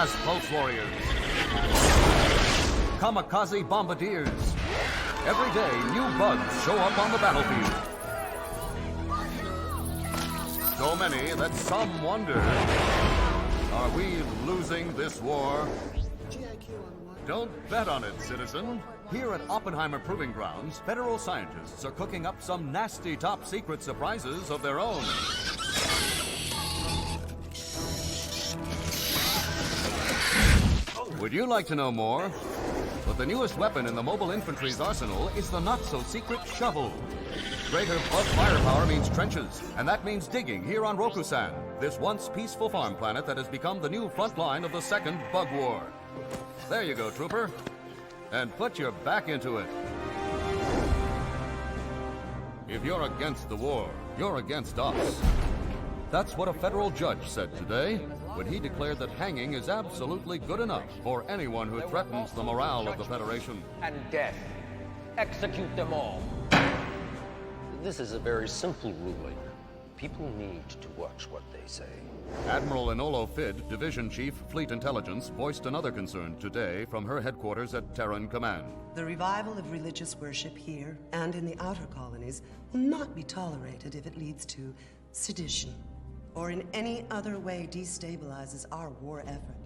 fast pulse warriors, kamikaze bombardiers. Every day, new bugs show up on the battlefield. So many that some wonder, are we losing this war? Don't bet on it, citizen. Here at Oppenheimer Proving Grounds, federal scientists are cooking up some nasty top-secret surprises of their own. Would you like to know more? But the newest weapon in the mobile infantry's arsenal is the not-so-secret shovel. Greater bug firepower means trenches, and that means digging here on Roku-san, this once peaceful farm planet that has become the new front line of the second bug war. There you go, trooper. And put your back into it. If you're against the war, you're against us. That's what a federal judge said today when he declared that hanging is absolutely good enough for anyone who threatens the morale of the Federation. And death. Execute them all. This is a very simple ruling. People need to watch what they say. Admiral Enolo Fid, Division Chief, Fleet Intelligence, voiced another concern today from her headquarters at Terran Command. The revival of religious worship here and in the outer colonies will not be tolerated if it leads to sedition or in any other way destabilizes our war effort.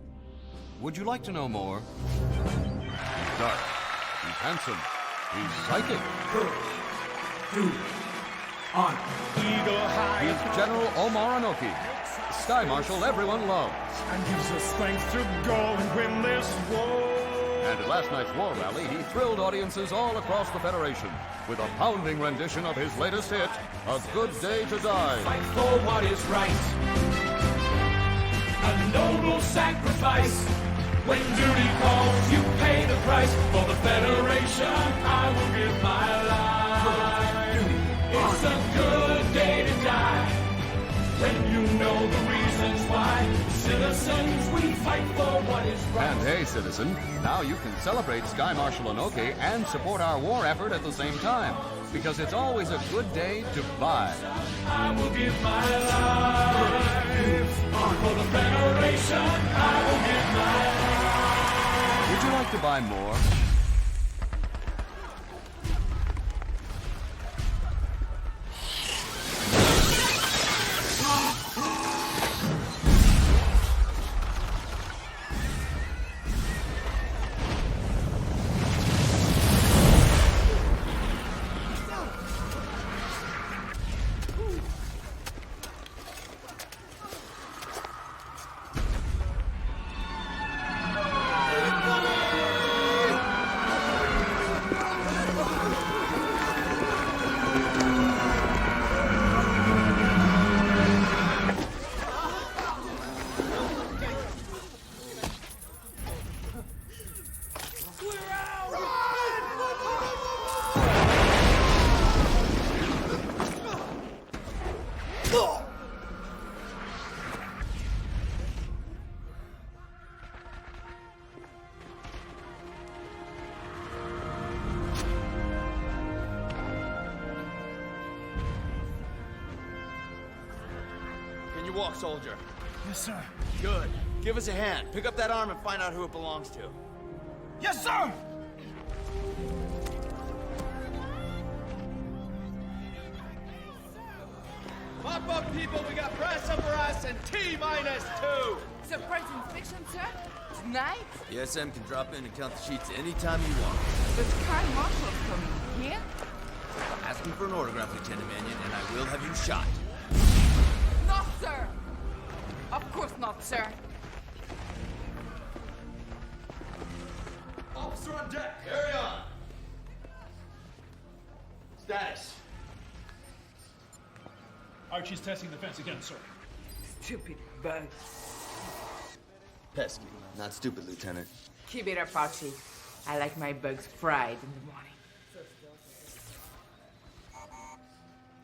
Would you like to know more? He's dark. He's handsome. He's psychic. He's General Omar Arnock, Sky Marshal everyone loves. And gives us strength to go and win this war. And at last night's war rally, he thrilled audiences all across the Federation with a pounding rendition of his latest hit, A Good Day to Die. Fight for what is right. A noble sacrifice. When duty calls, you pay the price. For the Federation, I will give my life. It's a good day to die. When you know the reasons why. Citizens, we fight for what is right. And hey, citizen, now you can celebrate Sky Marshal Arnock and support our war effort at the same time. Because it's always a good day to buy. I will give my life. For the Federation, I will give my life. Would you like to buy more? Can you walk, soldier? Yes, sir. Good. Give us a hand. Pick up that arm and find out who it belongs to. Yes, sir! Mop up, people. We got press up for us and T-2. Surprise inspection, sir? Tonight? The SM can drop in and count the sheets anytime you want. The Sky Marshal's coming here? Ask me for an autograph, Lieutenant Mannion, and I will have you shot. No, sir! Of course not, sir. Officer on deck. Carry on. Status. Archie's testing the fence again, sir. Stupid bugs. Pesky. Not stupid, Lieutenant. Keep it up, Archie. I like my bugs fried in the morning.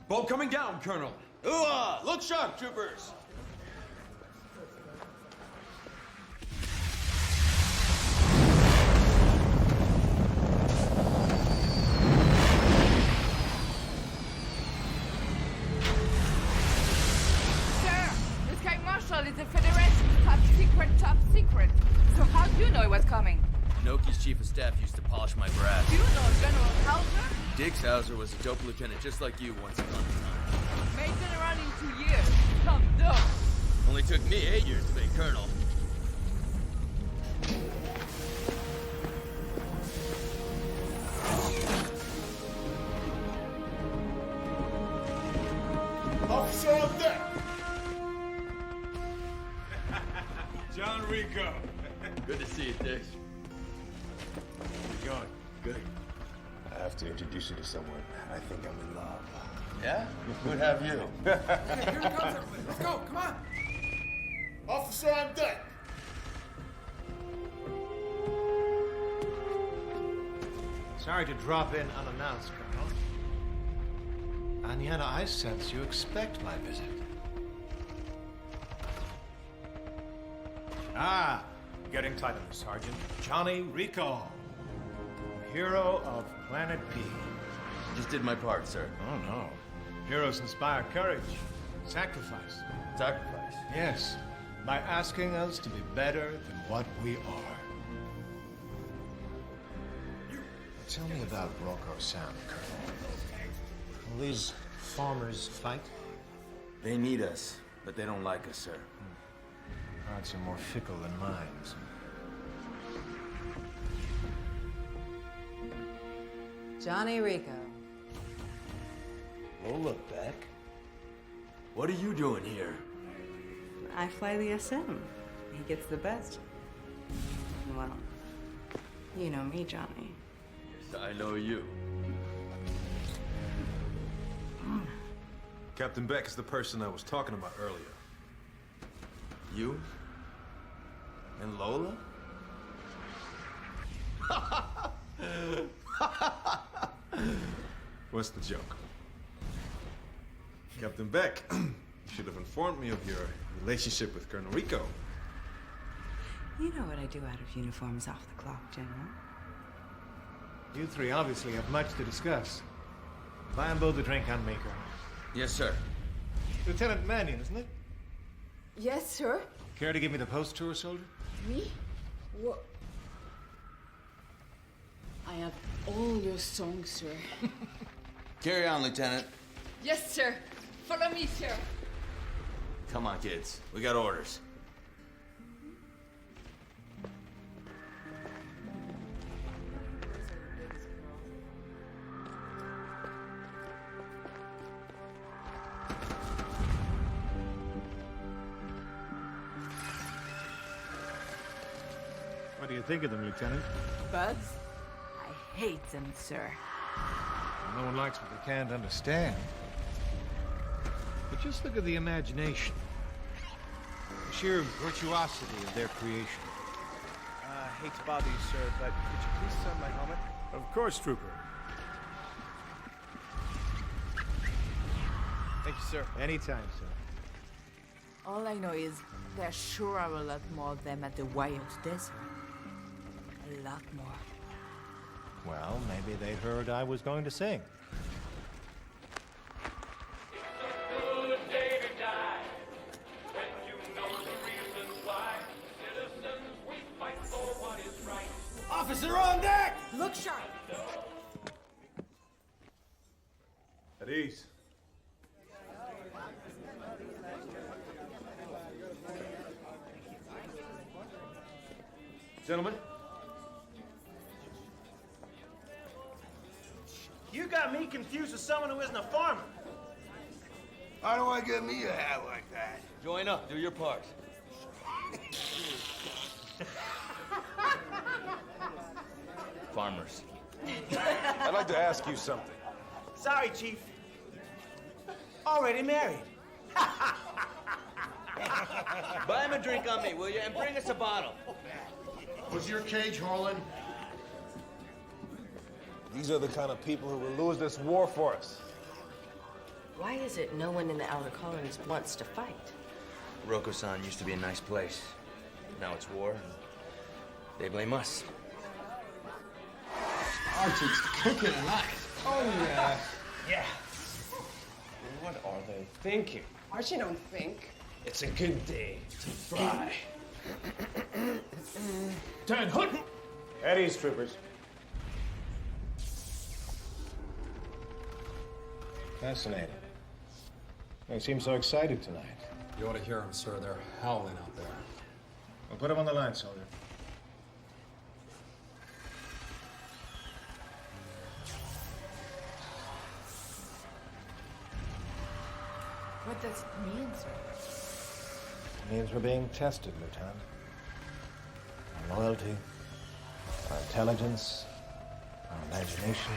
Bolt coming down, Colonel. Ooh-ah! Look sharp, troopers! Sir, the Sky Marshal is the Federation's top secret. staff used to polish my brass. You know General Hauser? Dix Hauser was a dope lieutenant just like you once upon a time. May been around in 2 years. Come dope. Only took me 8 years to be colonel. Officer on deck! John Rico. Good to see you, Dix. How's it going? Good. I have to introduce you to someone. I think I'm in love. Yeah? Good to have you. Hey, here it comes, everybody. Let's go, come on. Officer on deck. Sorry to drop in unannounced, Colonel. Aniana, I sense you expect my visit. Ah, getting title, Sergeant. Johnny Rico, hero of Planet P. Just did my part, sir. Oh, no. Heroes inspire courage, sacrifice. Sacrifice? Yes, by asking us to be better than what we are. Tell me about Roku Sound, Colonel. Will these farmers fight? They need us, but they don't like us, sir. Hearts are more fickle than minds. Johnny Rico. Lola Beck? What are you doing here? I fly the SM. He gets the best. Well, you know me, Johnny. Yes, I know you. Captain Beck is the person I was talking about earlier. You? And Lola? What's the joke? Captain Beck, you should have informed me of your relationship with Colonel Rico. You know what I do out of uniforms off the clock, General. You three obviously have much to discuss. Buy them both a drink on me, Colonel. Yes, sir. Lieutenant Mannion, isn't it? Yes, sir. Care to give me the post tour, soldier? Me? What? I have all your songs, sir. Carry on, Lieutenant. Yes, sir. Follow me, sir. Come on, kids. We got orders. What do you think of them, Lieutenant? Bugs? I hate them, sir. No one likes what they can't understand. But just look at the imagination. The sheer virtuosity of their creation. I hate to bother you, sir, but could you please sign my helmet? Of course, Trooper. Thank you, sir. Anytime, sir. All I know is there sure are a lot more of them at the Wild Desert. A lot more. Well, maybe they heard I was going to sing. Officer on deck! Look sharp! At ease. Gentlemen. You got me confused with someone who isn't a farmer. How do I get me a hat like that? Join up. Do your part. Farmers. I'd like to ask you something. Sorry, Chief. Already married. Buy him a drink on me, will you? And bring us a bottle. Was your cage hauling? These are the kind of people who will lose this war for us. Why is it no one in the outer colonies wants to fight? Roku-san used to be a nice place. Now it's war. They blame us. Archie's cooking tonight. Oh, yeah. Yeah. What are they thinking? Archie don't think. It's a good day to fry. Turn hood! At ease, troopers. Fascinating. They seem so excited tonight. You ought to hear them, sir. They're howling out there. Well, put them on the line, soldier. What does it mean, sir? It means we're being tested, Lieutenant. Our loyalty, our intelligence, our imagination.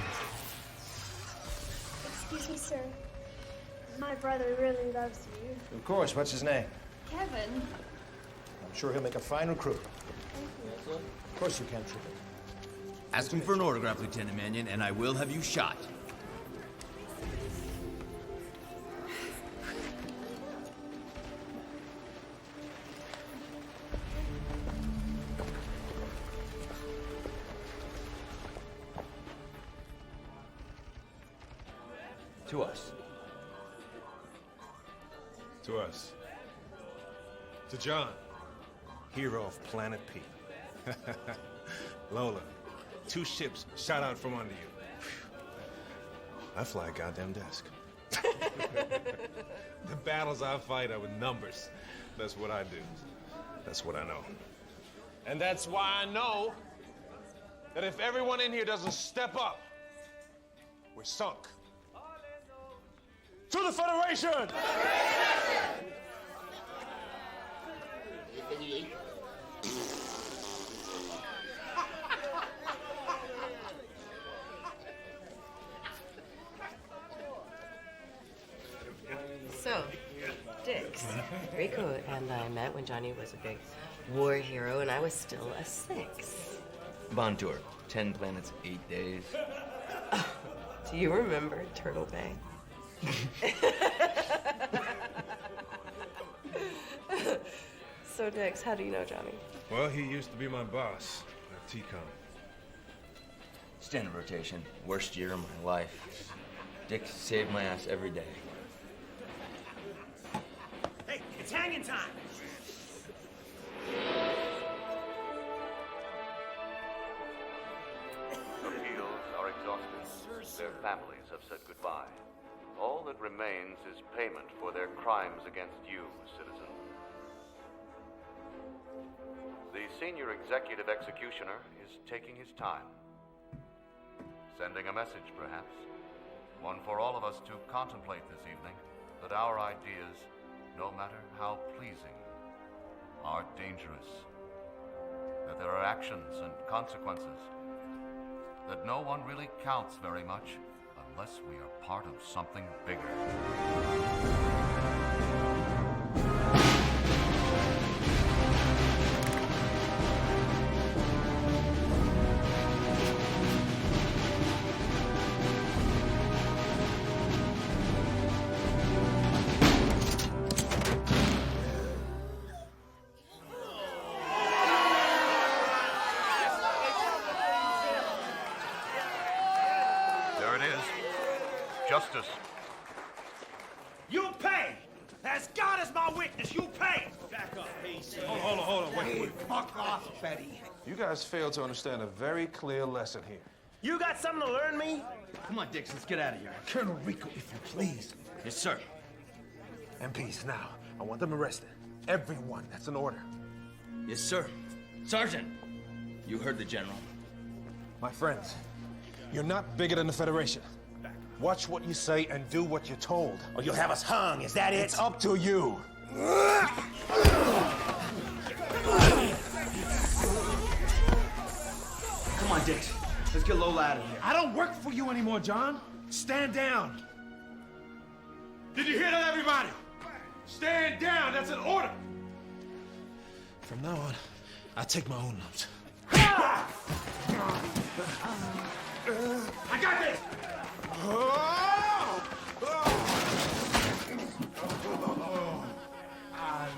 Excuse me, sir. My brother really loves you. Of course. What's his name? Kevin. I'm sure he'll make a fine recruit. Thank you. Of course you can, Trooper. Ask him for an autograph, Lieutenant Mannion, and I will have you shot. To us. To us. To John, hero of Planet P. Lola, 2 ships shot out from under you. I fly a goddamn desk. The battles I fight are with numbers. That's what I do. That's what I know. And that's why I know that if everyone in here doesn't step up, we're sunk. To the Federation! So, Dix, Rico and I met when Johnny was a big war hero and I was still a 6. Bond tour, 10 planets, 8 days. Oh, do you remember Turtle Bay? So, Dix, how do you know Johnny? Well, he used to be my boss at TCOM. Standard rotation, worst year of my life. Dick saved my ass every day. Hey, it's hanging time! Appeals are exhausted. Their families have said goodbye. All that remains is payment for their crimes against you, citizen. The senior executive executioner is taking his time. Sending a message, perhaps. One for all of us to contemplate this evening, that our ideas, no matter how pleasing, are dangerous. That there are actions and consequences. That no one really counts very much unless we are part of something bigger. Justice. You'll pay! As God is my witness, you'll pay! Back up, please. Hold on, wait. Fuck off, Betty. You guys fail to understand a very clear lesson here. You got something to learn me? Come on, Dix, let's get out of here. Colonel Rico, if you please. Yes, sir. MPs, now, I want them arrested. Everyone, that's an order. Yes, sir. Sergeant, you heard the General. My friends, you're not bigger than the Federation. Watch what you say and do what you're told. Or you'll have us hung, is that it? It's up to you. Come on, Dix. Let's get Lola out of here. I don't work for you anymore, John. Stand down. Did you hear that, everybody? Stand down, that's an order. From now on, I take my own lumps. I got this!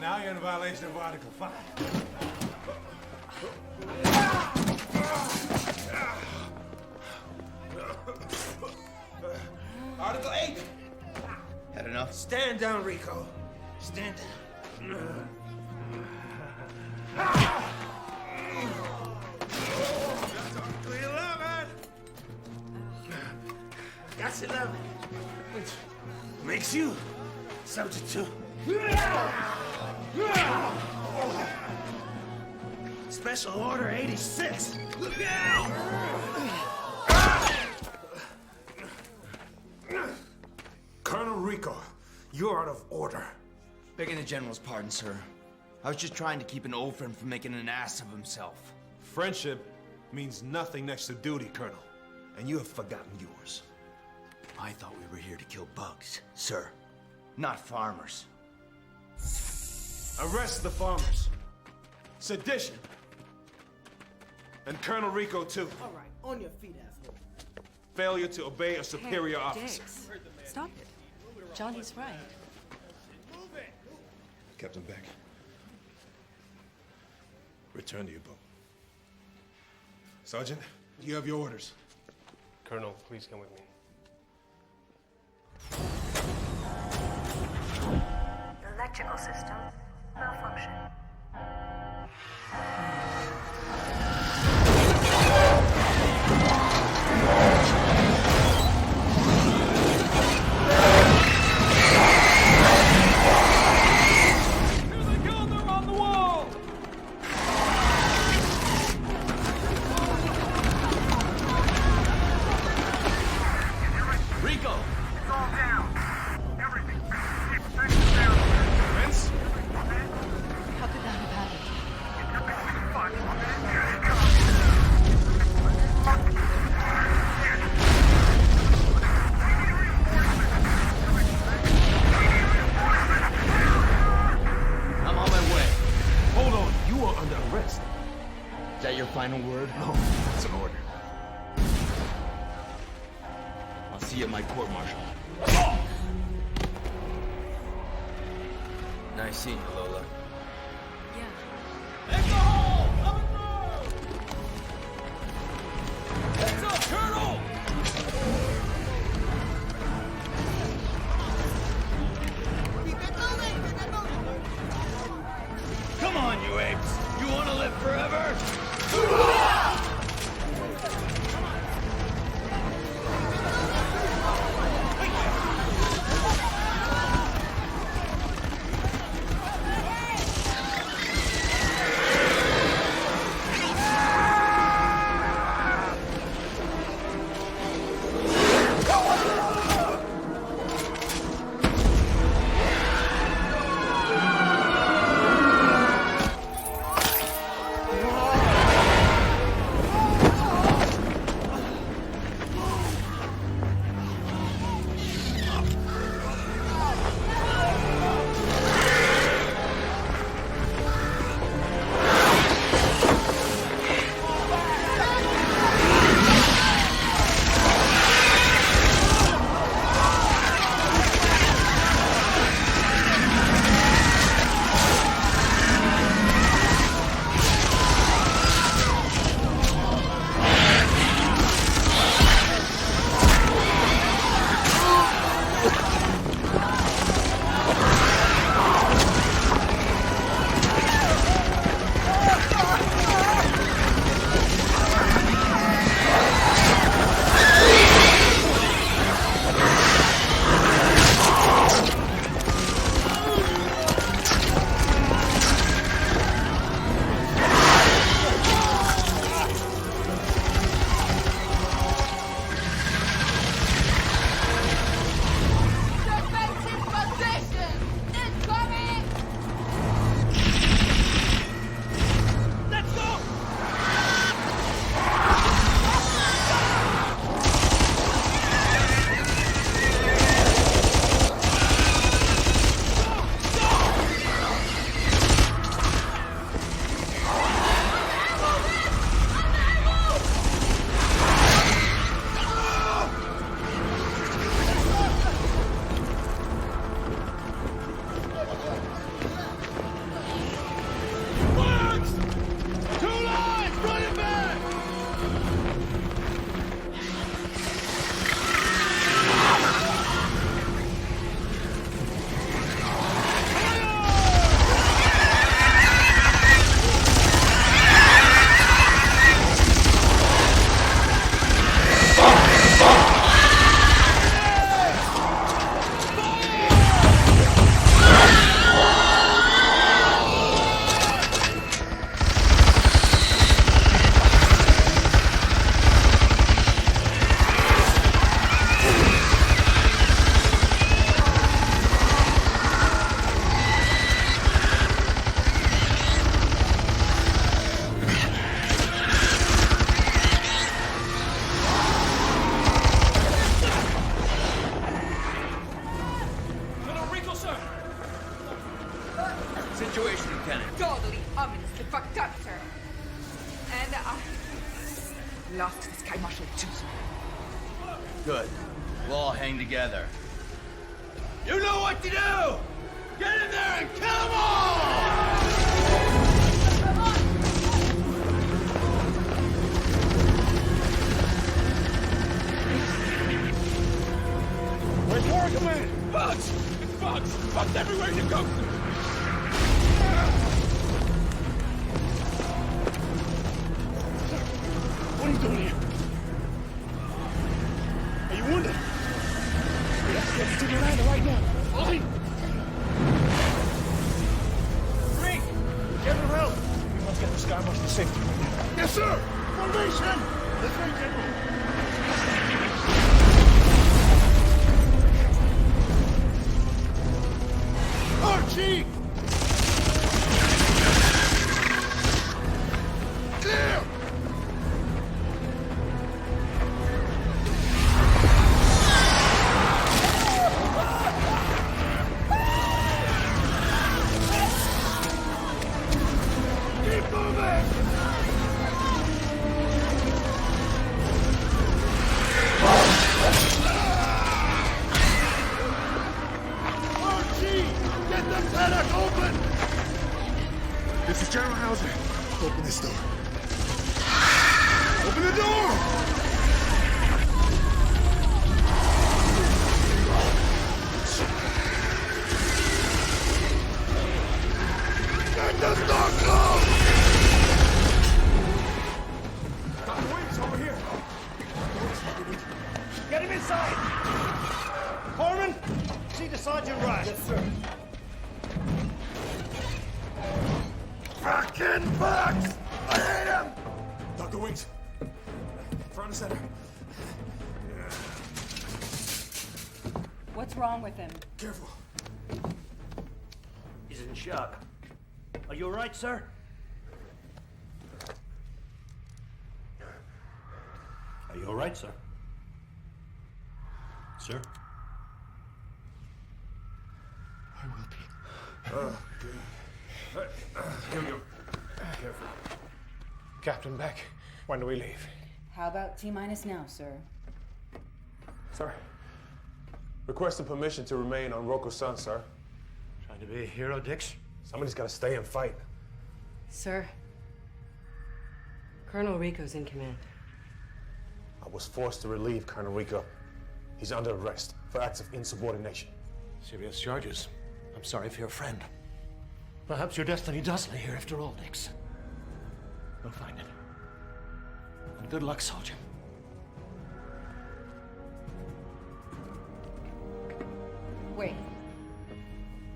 Now you're in violation of Article 5. Article 8! Had enough? Stand down, Rico. Stand down. That's ambassador, which makes you subject to Special Order 86. Colonel Rico, you're out of order. Begging the General's pardon, sir. I was just trying to keep an old friend from making an ass of himself. Friendship means nothing next to duty, Colonel. And you have forgotten yours. I thought we were here to kill bugs, sir. Not farmers. Arrest the farmers. Sedition. And Colonel Rico, too. All right, on your feet, asshole. Failure to obey a superior officer. Dix, stop it. Johnny's right. Captain Beck. Return to your boat. Sergeant, you have your orders. Colonel, please come with me. Electrical system malfunction. Final word? No, it's an order. I'll see you at my court-martial. Nice seeing you, Lola. Make the hole! Coming through! Heads up, Colonel! Come on, you apes! You want to live forever? situation, Lieutenant? Totally ominously fucked up, sir. And I lost the Sky Marshal too. Good. We'll all hang together. You know what to do! Get in there and kill them all! Where's War Command? Bugs! It's bugs! Bugs everywhere you go! What are you doing here? Are you wounded? Let's to the ladder right now. Fine. Frank! General help! We must get the Sky Marshal to safety right now. Yes, sir! Formation! That's right, General. Archie! Clear! Keep moving! Archie! Get the paddock open! This is General Hauser. Open this door. Open the door! Get the door closed! Dr. Wings, over here. Get him inside! Corman, see the sergeant right. Yes, sir. Fucking bugs! I hate him! Dr. Wings, front and center. What's wrong with him? Careful. He's in shock. Are you all right, sir? Are you all right, sir? Sir? I will be. Oh, good. Here we go. Careful. Captain Beck, when do we leave? How about T-minus now, sir? Sir. Requesting permission to remain on Roku-san, sir. Trying to be a hero, Dix? Somebody's got to stay and fight. Sir, Colonel Rico's in command. I was forced to relieve Colonel Rico. He's under arrest for acts of insubordination. Serious charges. I'm sorry for your friend. Perhaps your destiny does lay here after all, Dix. We'll find it. And good luck, soldier. Wait.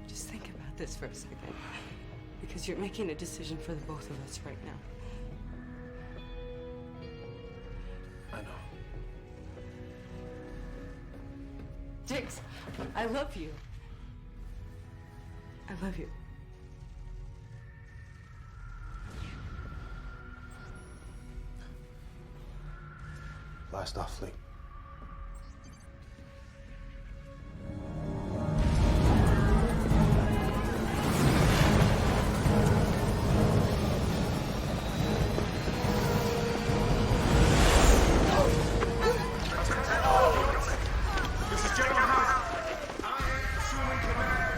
Just think about this for a second. Because you're making a decision for the both of us right now. I know. Dix, I love you. I love you. Blast off, fleet. This is General House. I am assuming command.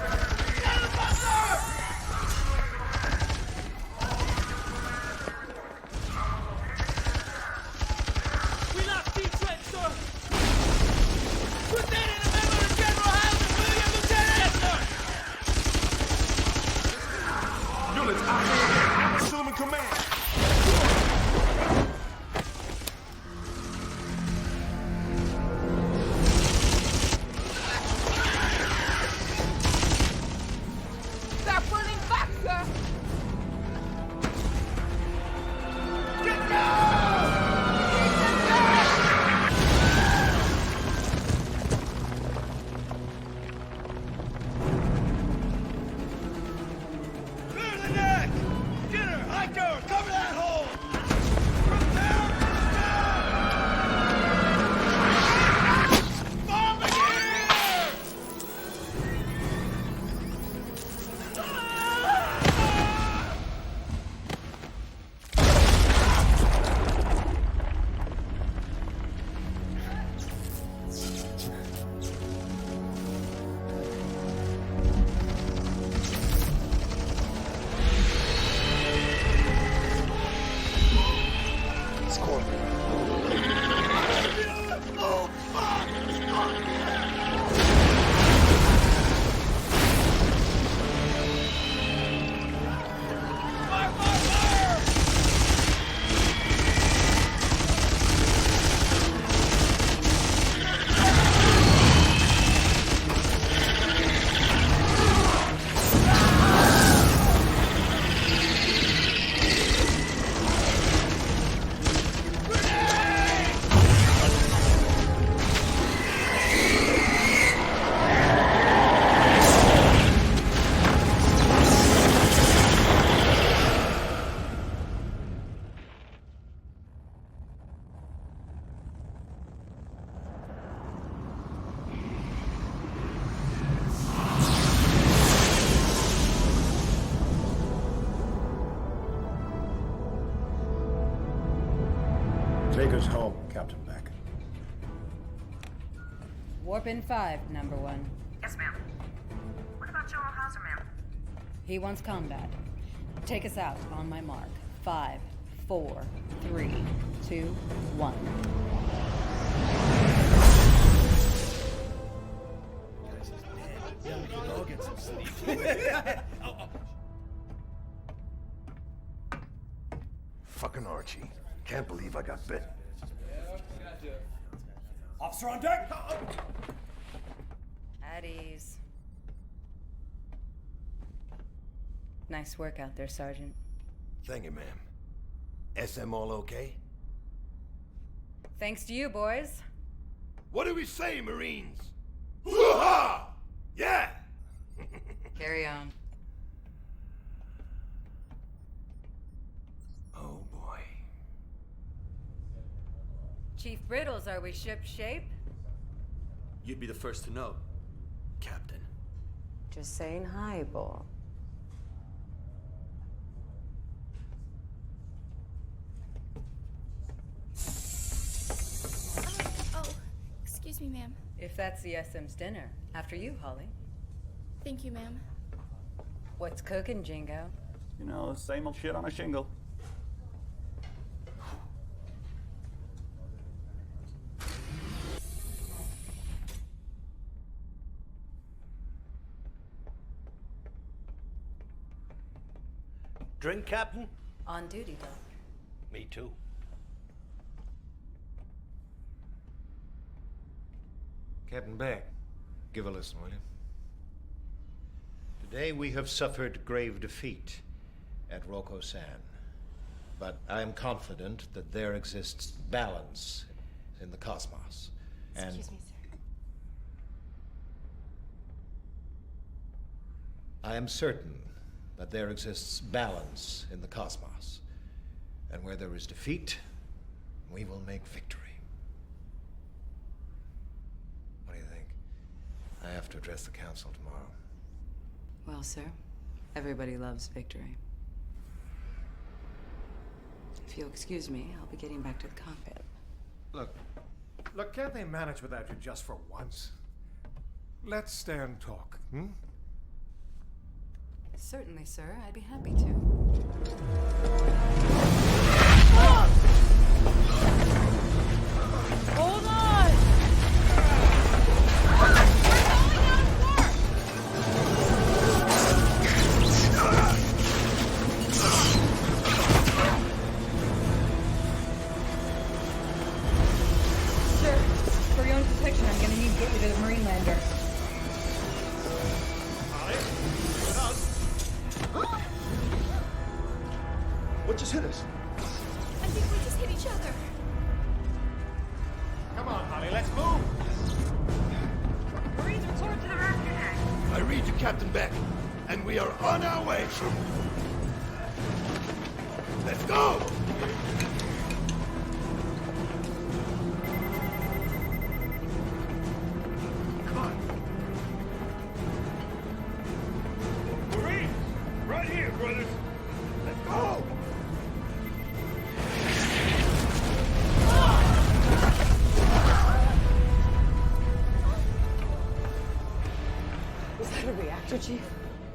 We lost Detroit, sir! Put that in a memo to General House, will you, Lieutenant? Yes, sir! Units, I'm assuming command. Take us home, Captain Beck. Warp in 5, number 1. Yes, ma'am. What about General Hauser, ma'am? He wants combat. Take us out on my mark. 5, 4, 3, 2, 1. I'll get some sleep. Fucking Archie. Can't believe I got bit. Officer on deck! At ease. Nice work out there, Sergeant. Thank you, ma'am. SM all okay? Thanks to you, boys. What do we say, Marines? Hoo-ha! Yeah! Carry on. Oh, boy. Chief Brittles, are we ship shape? You'd be the first to know, Captain. Just saying hi, Bull. Oh, excuse me, ma'am. If that's the SM's dinner. After you, Holly. Thank you, ma'am. What's cooking, Jingo? You know, same old shit on a shingle. Drink, Captain? On duty, Doc. Me too. Captain Beck, give a listen, will you? Today we have suffered grave defeat at Roku-san, but I am confident that there exists balance in the cosmos. Excuse me, sir. I am certain that there exists balance in the cosmos, and where there is defeat, we will make victory. What do you think? I have to address the council tomorrow. Well, sir, everybody loves victory. If you'll excuse me, I'll be getting back to the cockpit. Look, can't they manage without you just for once? Let's stay and talk, hmm? Certainly, sir. I'd be happy to. Hold on! Sir, for your own protection, I'm gonna need to get you to the Marine lander. What just hit us? I think we just hit each other. Come on, Holly, let's move! Marines report to the rescue deck. I read you, Captain Beck, and we are on our way. Let's go! Come on. Marines! Right here, brothers! Let's go! Was that a reactor, Chief?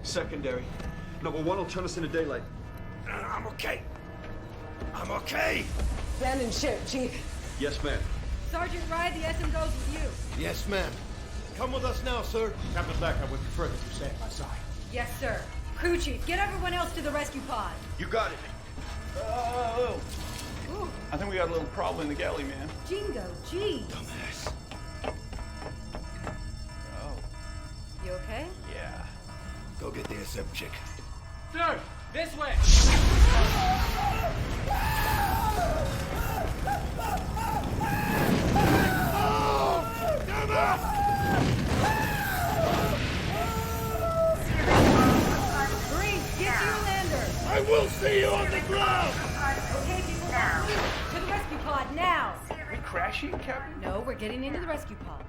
Secondary. Number 1 will turn us into daylight. I'm okay. I'm okay. Abandon ship, Chief. Yes, ma'am. Sergeant Ride, the SM goes with you. Yes, ma'am. Come with us now, sir. Captain Beck, I would prefer that you stay at my side. Yes, sir. Crew chief, get everyone else to the rescue pod. You got it. Ooh, I think we got a little problem in the galley, man. Jingo, geez. Dumbass. Oh, You okay? yeah. Go get the SM chick. Sir, this way. Marines, get to your lander. I will see you on the ground! Okay, people, to the rescue pod now. We crashing, Captain? No, we're getting into the rescue pod.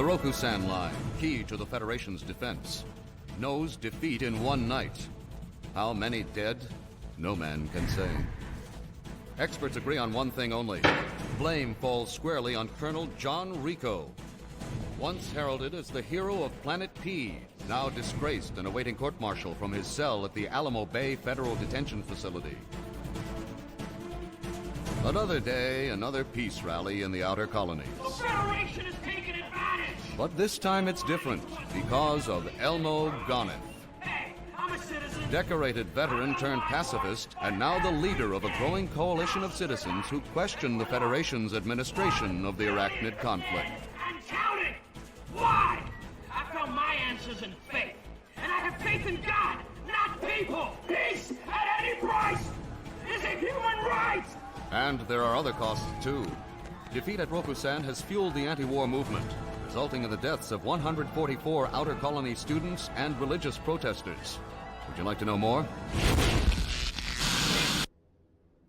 Roku-san line, key to the Federation's defense, knows defeat in one night. How many dead? No man can say. Experts agree on one thing only. Blame falls squarely on Colonel John Rico. Once heralded as the hero of Planet P, now disgraced and awaiting court-martial from his cell at the Alamo Bay Federal Detention Facility. Another day, another peace rally in the outer colonies. The Federation is taking advantage! But this time it's different because of Elmo Goneth. Hey, I'm a citizen! Decorated veteran turned pacifist, and now the leader of a growing coalition of citizens who question the Federation's administration of the Arachnid conflict. And counting! Why? I found my answers in faith. And I have faith in God, not people! Peace at any price is a human right! And there are other costs, too. Defeat at Roku-san has fueled the anti-war movement, resulting in the deaths of 144 Outer Colony students and religious protesters. Would you like to know more?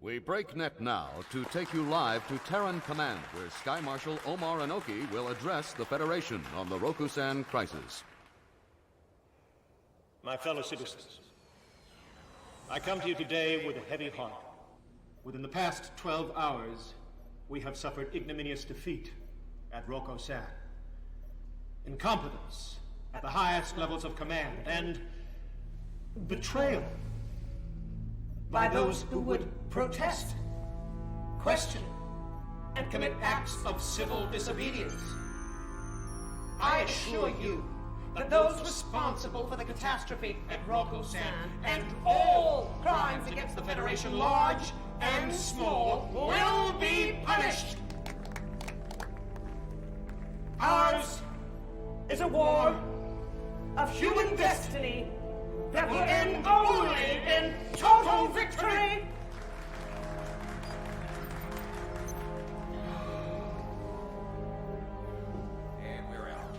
We break net now to take you live to Terran Command, where Sky Marshal Omar Arnock will address the Federation on the Roku-san crisis. My fellow citizens, I come to you today with a heavy heart. Within the past 12 hours, we have suffered ignominious defeat at Roku-san, incompetence at the highest levels of command, and betrayal by those who would protest, question, and commit acts of civil disobedience. I assure you that those responsible for the catastrophe at Roku-san and all crimes against the Federation, large and small, will be punished. Ours is a war of human destiny that will end only in total victory. And we're out.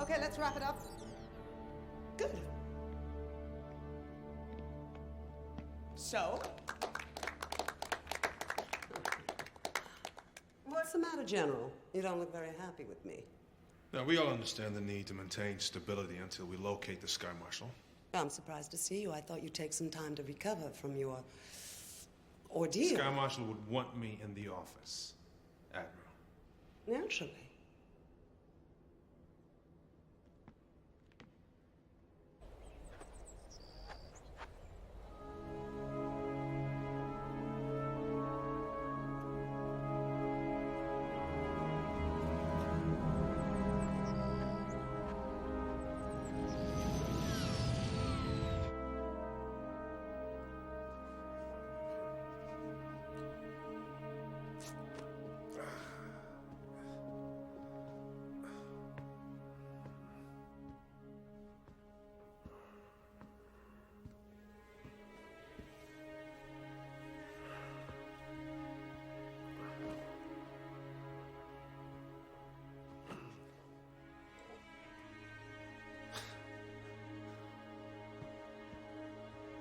Okay, let's wrap it up. Good. So? What's the matter, General? You don't look very happy with me. Now, we all understand the need to maintain stability until we locate the Sky Marshal. I'm surprised to see you. I thought you'd take some time to recover from your ordeal. Sky Marshal would want me in the office, Admiral. Naturally.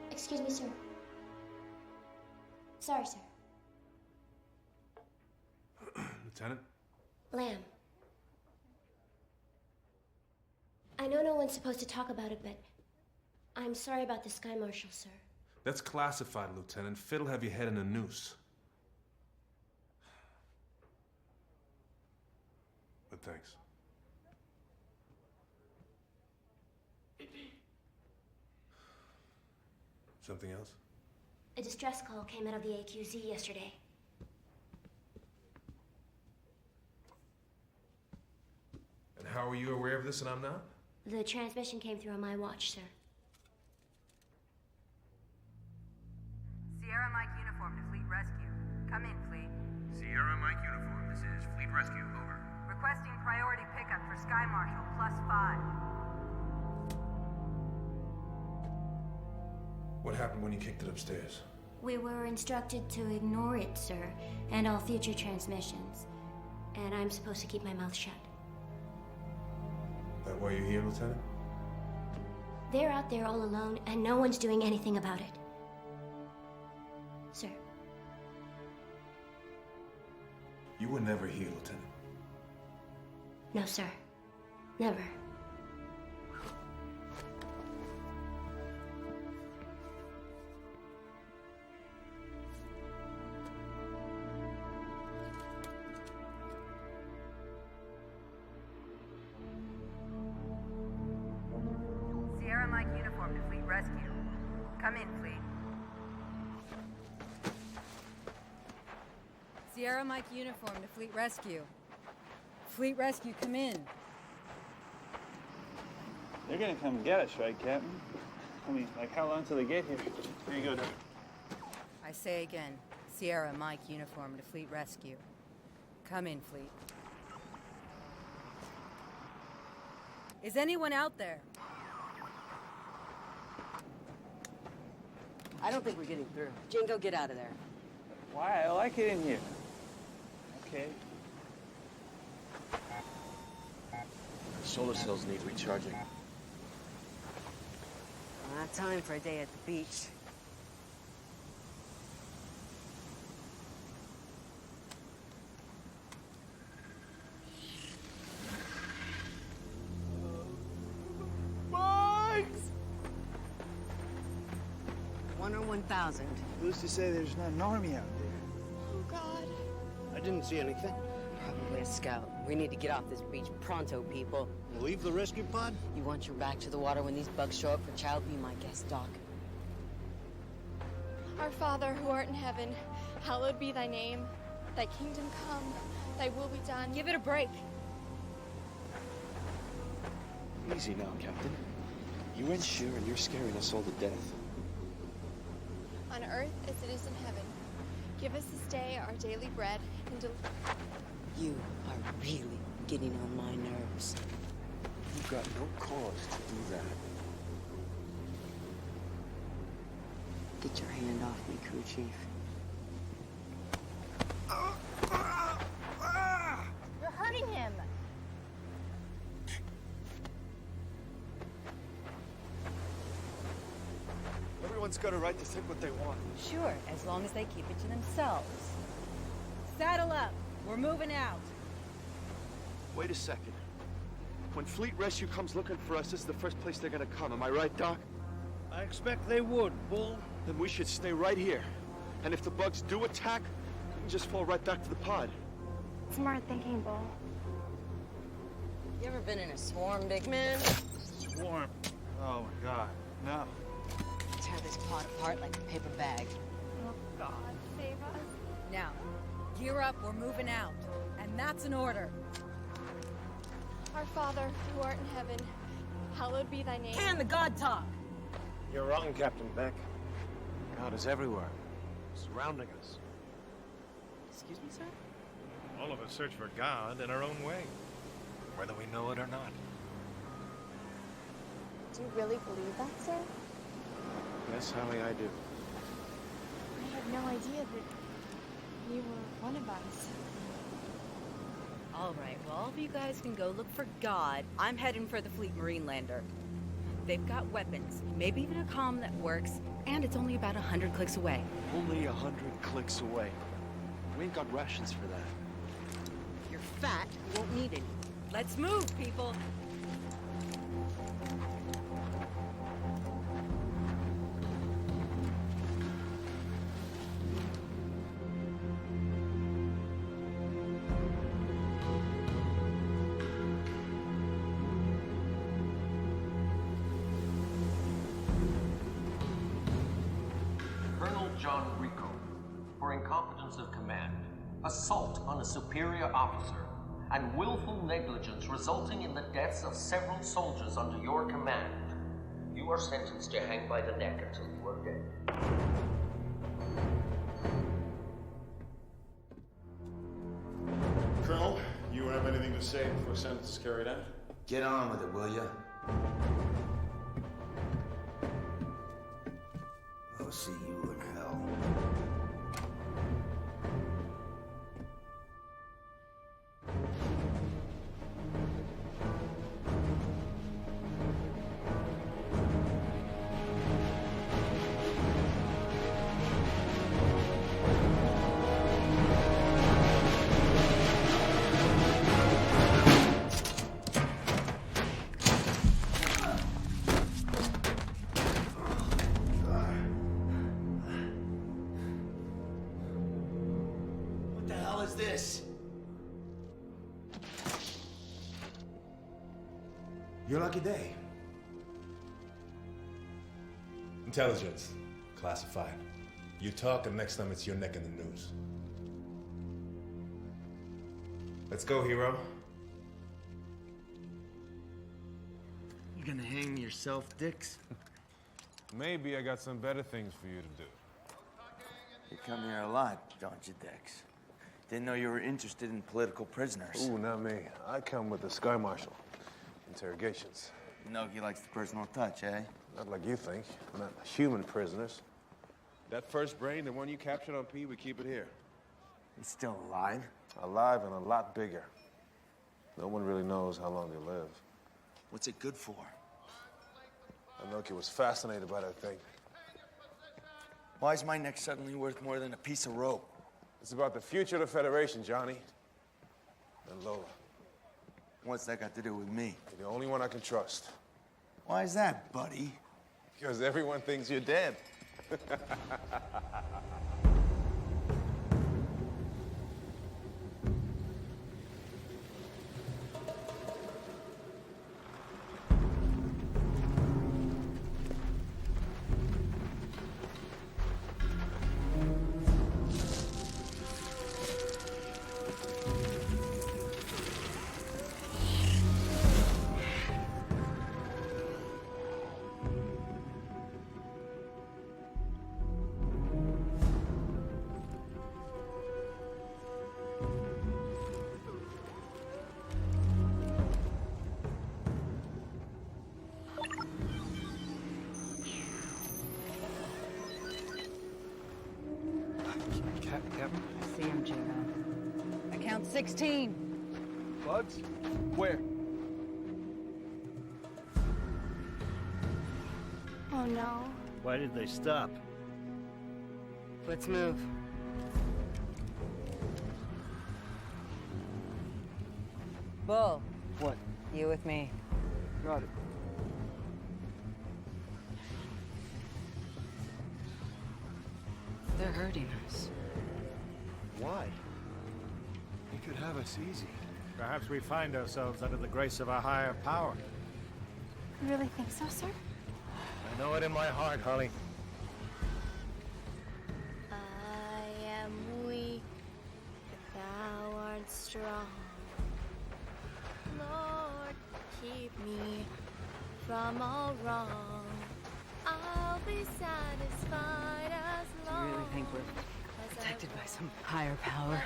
Excuse me, sir. Sorry, sir. Lieutenant? Lamb. I know no one's supposed to talk about it, but I'm sorry about the Sky Marshal, sir. That's classified, Lieutenant. Fiddle have your head in a noose. But thanks. Something else? A distress call came out of the AQZ yesterday. And how are you aware of this and I'm not? The transmission came through on my watch, sir. Sierra Mike uniform to Fleet Rescue. Come in, Fleet. Sierra Mike uniform, this is Fleet Rescue, over. Requesting priority pickup for Sky Marshal, +5. What happened when you kicked it upstairs? We were instructed to ignore it, sir, and all future transmissions. And I'm supposed to keep my mouth shut. That why you're here, Lieutenant? They're out there all alone, and no one's doing anything about it. Sir. You were never here, Lieutenant. No, sir. Never. Sierra Mike uniform to Fleet Rescue. Come in, Fleet. Sierra Mike uniform to Fleet Rescue. Fleet Rescue, come in. They're gonna come get us, right, Captain? I mean, like, how long till they get here? Here you go, Doc. I say again, Sierra Mike uniform to Fleet Rescue. Come in, Fleet. Is anyone out there? I don't think we're getting through. Jane, go get out of there. Why? I like it in here. Okay. Solar cells need recharging. Not time for a day at the beach. Bugs! 1 or 1,000. Who's to say there's not an army out there? Oh, God. I didn't see anything. Probably a scout. We need to get off this beach pronto, people. Leave the rescue pod? You want your back to the water when these bugs show up for chow? Be my guest, Doc. Our Father who art in heaven, hallowed be thy name. Thy kingdom come, thy will be done. Give it a break. Easy now, Captain. You ain't sure and you're scaring us all to death. On earth as it is in heaven. Give us this day our daily bread and You are really getting on my nerves. You've got no cause to do that. Get your hand off me, crew chief. You're hurting him. Everyone's got a right to think what they want. Sure, as long as they keep it to themselves. Saddle up. We're moving out. Wait a second. When Fleet Rescue comes looking for us, this is the first place they're gonna come. Am I right, Doc? I expect they would, Bull. Then we should stay right here. And if the bugs do attack, we can just fall right back to the pod. Smart thinking, Bull. You ever been in a swarm, big man? Swarm. Oh, my God. No. Tear this pod apart like a paper bag. Oh, God, save us. Now, gear up. We're moving out. And that's an order. Our Father who art in heaven, hallowed be thy name. Can the God talk? You're wrong, Captain Beck. God is everywhere, surrounding us. Excuse me, sir? All of us search for God in our own way, whether we know it or not. Do you really believe that, sir? Yes, Howie, I do. I had no idea that you were one of us. All right, well, all of you guys can go look for God. I'm heading for the Fleet Marine lander. They've got weapons, maybe even a comm that works, and it's only about 100 clicks away. Only 100 clicks away. We ain't got rations for that. If you're fat, you won't need any. Let's move, people. Of command, assault on a superior officer, and willful negligence resulting in the deaths of several soldiers under your command. You are sentenced to hang by the neck until you are dead. Colonel, you have anything to say before sentence is carried out? Get on with it, will ya? I'll see you in hell. this? Your lucky day. Intelligence. Classified. You talk, and next time it's your neck in the news. Let's go, hero. You gonna hang yourself, Dix? Maybe I got some better things for you to do. You come here a lot, don't you, Dix? Didn't know you were interested in political prisoners. Ooh, not me. I come with the Sky Marshal. Interrogations. You know he likes the personal touch, eh? Not like you think. Not human prisoners. That first brain, the one you captured on P, we keep it here. He's still alive? Alive and a lot bigger. No one really knows how long they live. What's it good for? Arnock was fascinated by that thing. Why is my neck suddenly worth more than a piece of rope? It's about the future of the Federation, Johnny. And Lola. What's that got to do with me? You're the only one I can trust. Why is that, buddy? Because everyone thinks you're dead. Captain? I see him, Juno. I count 16. Bugs? Where? Oh no. Why did they stop? Let's move. Bull. What? You with me. Got it. They're hurting us. Why? He could have us easy. Perhaps we find ourselves under the grace of a higher power. You really think so, sir? I know it in my heart, Harley. I am weak, but thou art strong. Lord, keep me from all wrong. I'll be satisfied as Do long you really think we're protected by some higher power?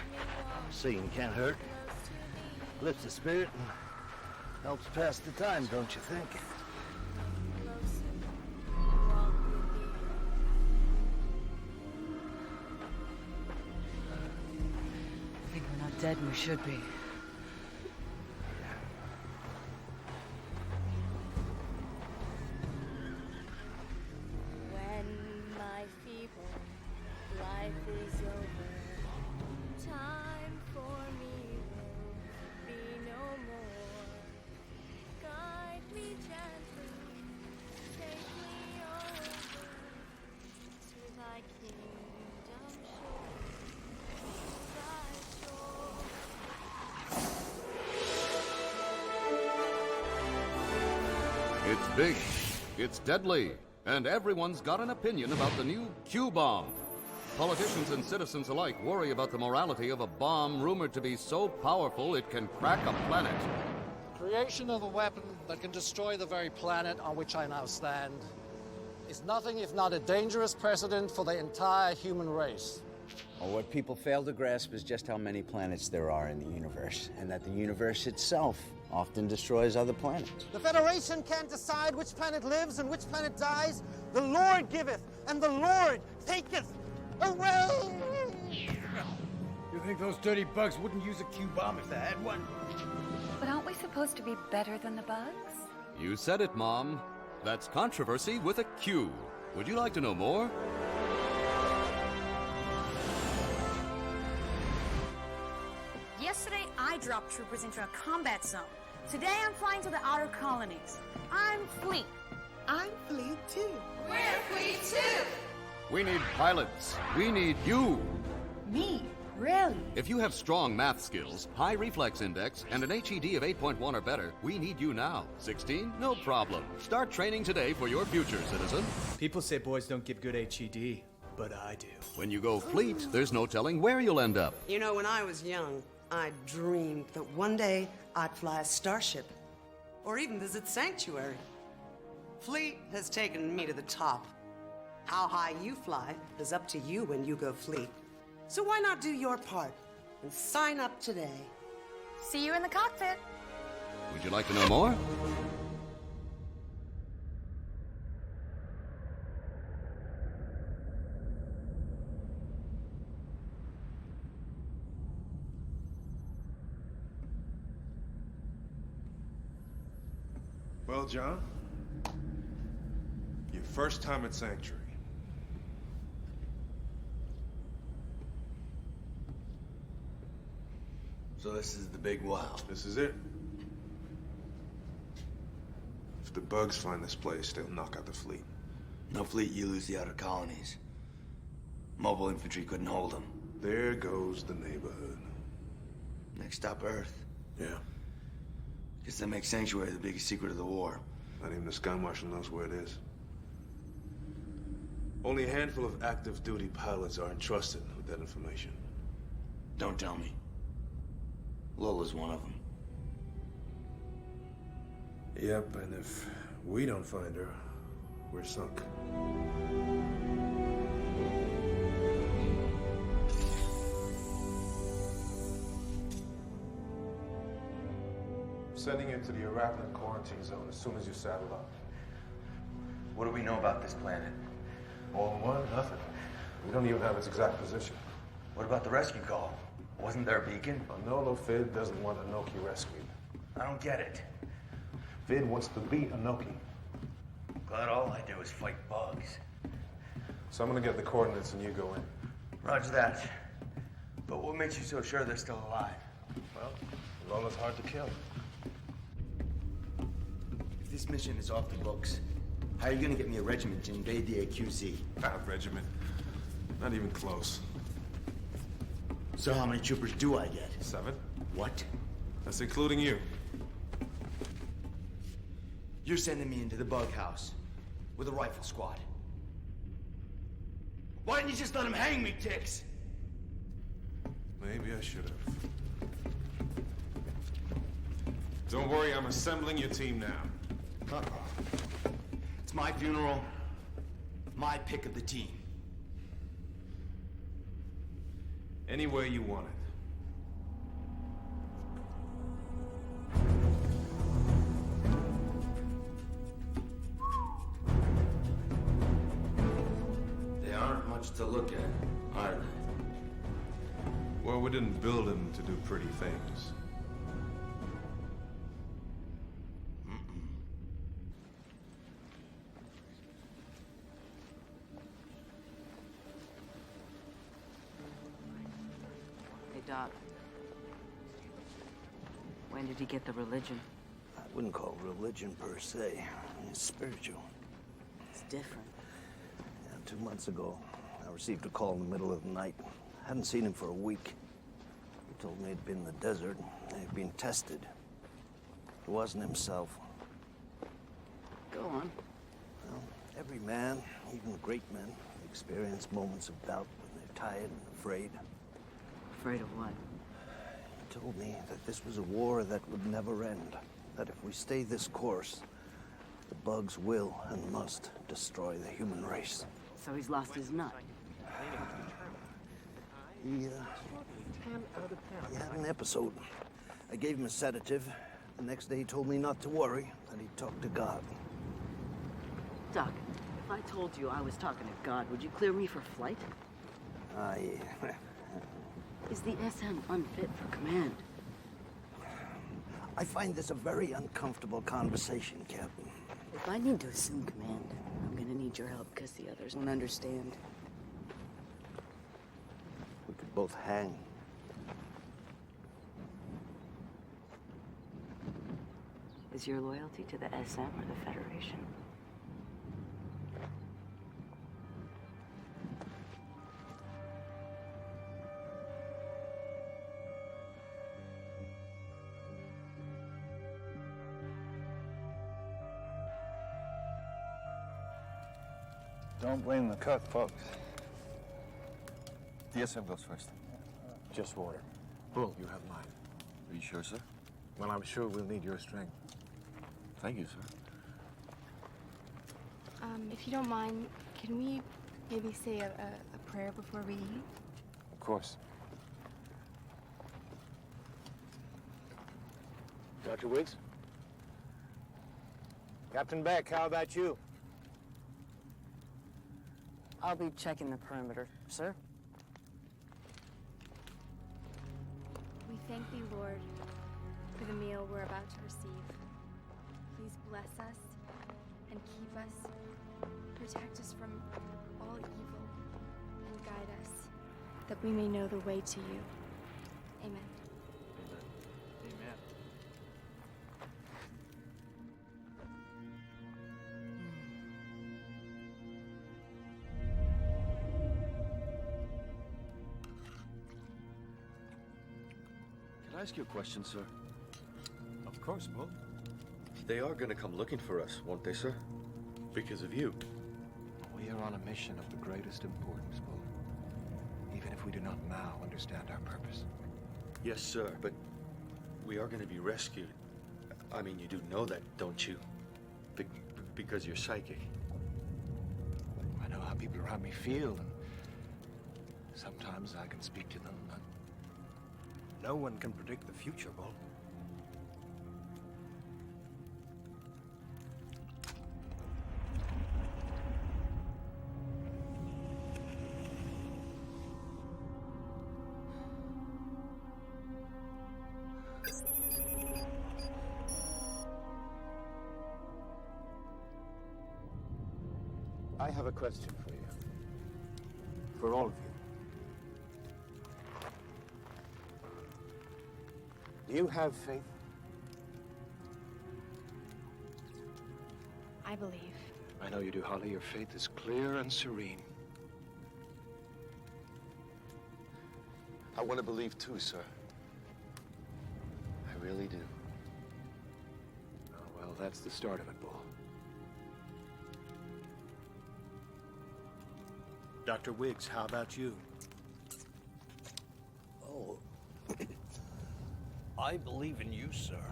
Seeing can't hurt. Lifts the spirit and helps pass the time, don't you think? I think we're not dead and we should be. When my feeble life is over, time for me will be no more. Guide me gently, safely over to thy kingdom It's big, it's deadly, and everyone's got an opinion about the new Q-bomb. Politicians and citizens alike worry about the morality of a bomb rumored to be so powerful it can crack a planet. Creation of a weapon that can destroy the very planet on which I now stand is nothing if not a dangerous precedent for the entire human race. Well, what people fail to grasp is just how many planets there are in the universe, and that the universe itself often destroys other planets. The Federation can't decide which planet lives and which planet dies. The Lord giveth, and the Lord taketh away! You think those dirty bugs wouldn't use a Q-bomb if they had one? But aren't we supposed to be better than the bugs? You said it, Mom. That's controversy with a Q. Would you like to know more? Yesterday, I dropped troopers into a combat zone. Today, I'm flying to the outer colonies. I'm Fleet. I'm Fleet too. We're Fleet too. We need pilots. We need you. Me? Really? If you have strong math skills, high reflex index, and an HED of 8.1 or better, we need you now. 16? No problem. Start training today for your future, citizen. People say boys don't give good HED, but I do. When you go fleet, there's no telling where you'll end up. You know, when I was young, I dreamed that one day I'd fly a starship, or even visit Sanctuary. Fleet has taken me to the top. How high you fly is up to you when you go fleet. So why not do your part and sign up today? See you in the cockpit. Would you like to know more? Well, John, your first time at Sanctuary. So this is the big wow. This is it. If the bugs find this place, they'll knock out the fleet. No fleet, you lose the outer colonies. Mobile infantry couldn't hold them. There goes the neighborhood. Next stop, Earth. Yeah. Guess that makes Sanctuary the biggest secret of the war. Not even the Sky Marshal knows where it is. Only a handful of active duty pilots are entrusted with that information. Don't tell me. Lola's one of them. Yep, and if we don't find her, we're sunk. Sending you to the Arachnid quarantine zone as soon as you saddle up. What do we know about this planet? All in one, nothing. We don't even have its exact position. What about the rescue call? Wasn't there a beacon? Manolo Fid doesn't want Anoki rescued. I don't get it. Fid wants to beat Anoki. Glad all I do is fight bugs. So I'm gonna get the coordinates and you go in. Roger that. But what makes you so sure they're still alive? Well, Lola's hard to kill. If this mission is off the books, how are you gonna get me a regiment to invade the AQZ? Not regiment. Not even close. So how many troopers do I get? 7. What? That's including you. You're sending me into the bug house with a rifle squad. Why didn't you just let them hang me, Tix? Maybe I should have. Don't worry, I'm assembling your team now. It's my funeral, my pick of the team. Anywhere you want it. They aren't much to look at, are they? Well, we didn't build them to do pretty things. Doc, when did he get the religion? I wouldn't call it religion per se. It's spiritual. It's different. Yeah, 2 months ago, I received a call in the middle of the night. Hadn't seen him for a week. He told me he'd been in the desert. He'd been tested. He wasn't himself. Go on. Well, every man, even great men, experience moments of doubt when they're tired and afraid. Afraid of what? He told me that this was a war that would never end. That if we stay this course, the bugs will and must destroy the human race. So he's lost his nut. He had an episode. I gave him a sedative. The next day he told me not to worry, that he'd talk to God. Doc, if I told you I was talking to God, would you clear me for flight? Is the SM unfit for command? I find this a very uncomfortable conversation, Captain. If I need to assume command, I'm gonna need your help because the others won't understand. We could both hang. Is your loyalty to the SM or the Federation? Don't blame the cook, folks. DSM goes first. Just water. Bull, you have mine. Are you sure, sir? Well, I'm sure we'll need your strength. Thank you, sir. If you don't mind, can we maybe say a prayer before we eat? Of course. Dr. Wiggs? Captain Beck, how about you? I'll be checking the perimeter, sir. We thank thee, Lord, for the meal we're about to receive. Please bless us and keep us, protect us from all evil, and guide us, that we may know the way to you. Amen. Amen. Can I ask you a question, sir? Of course, Bull. They are gonna come looking for us, won't they, sir? Because of you. We are on a mission of the greatest importance, Bull. Even if we do not now understand our purpose. Yes, sir, but we are gonna be rescued. I mean, you do know that, don't you? Because you're psychic. I know how people around me feel, and sometimes I can speak to them, but no one can predict the future, Bull. I have a question for you. For all of you. Do you have faith? I believe. I know you do, Holly. Your faith is clear and serene. I want to believe too, sir. I really do. Oh, well, that's the start of it, Bull. Dr. Wiggs, how about you? Oh, I believe in you, sir.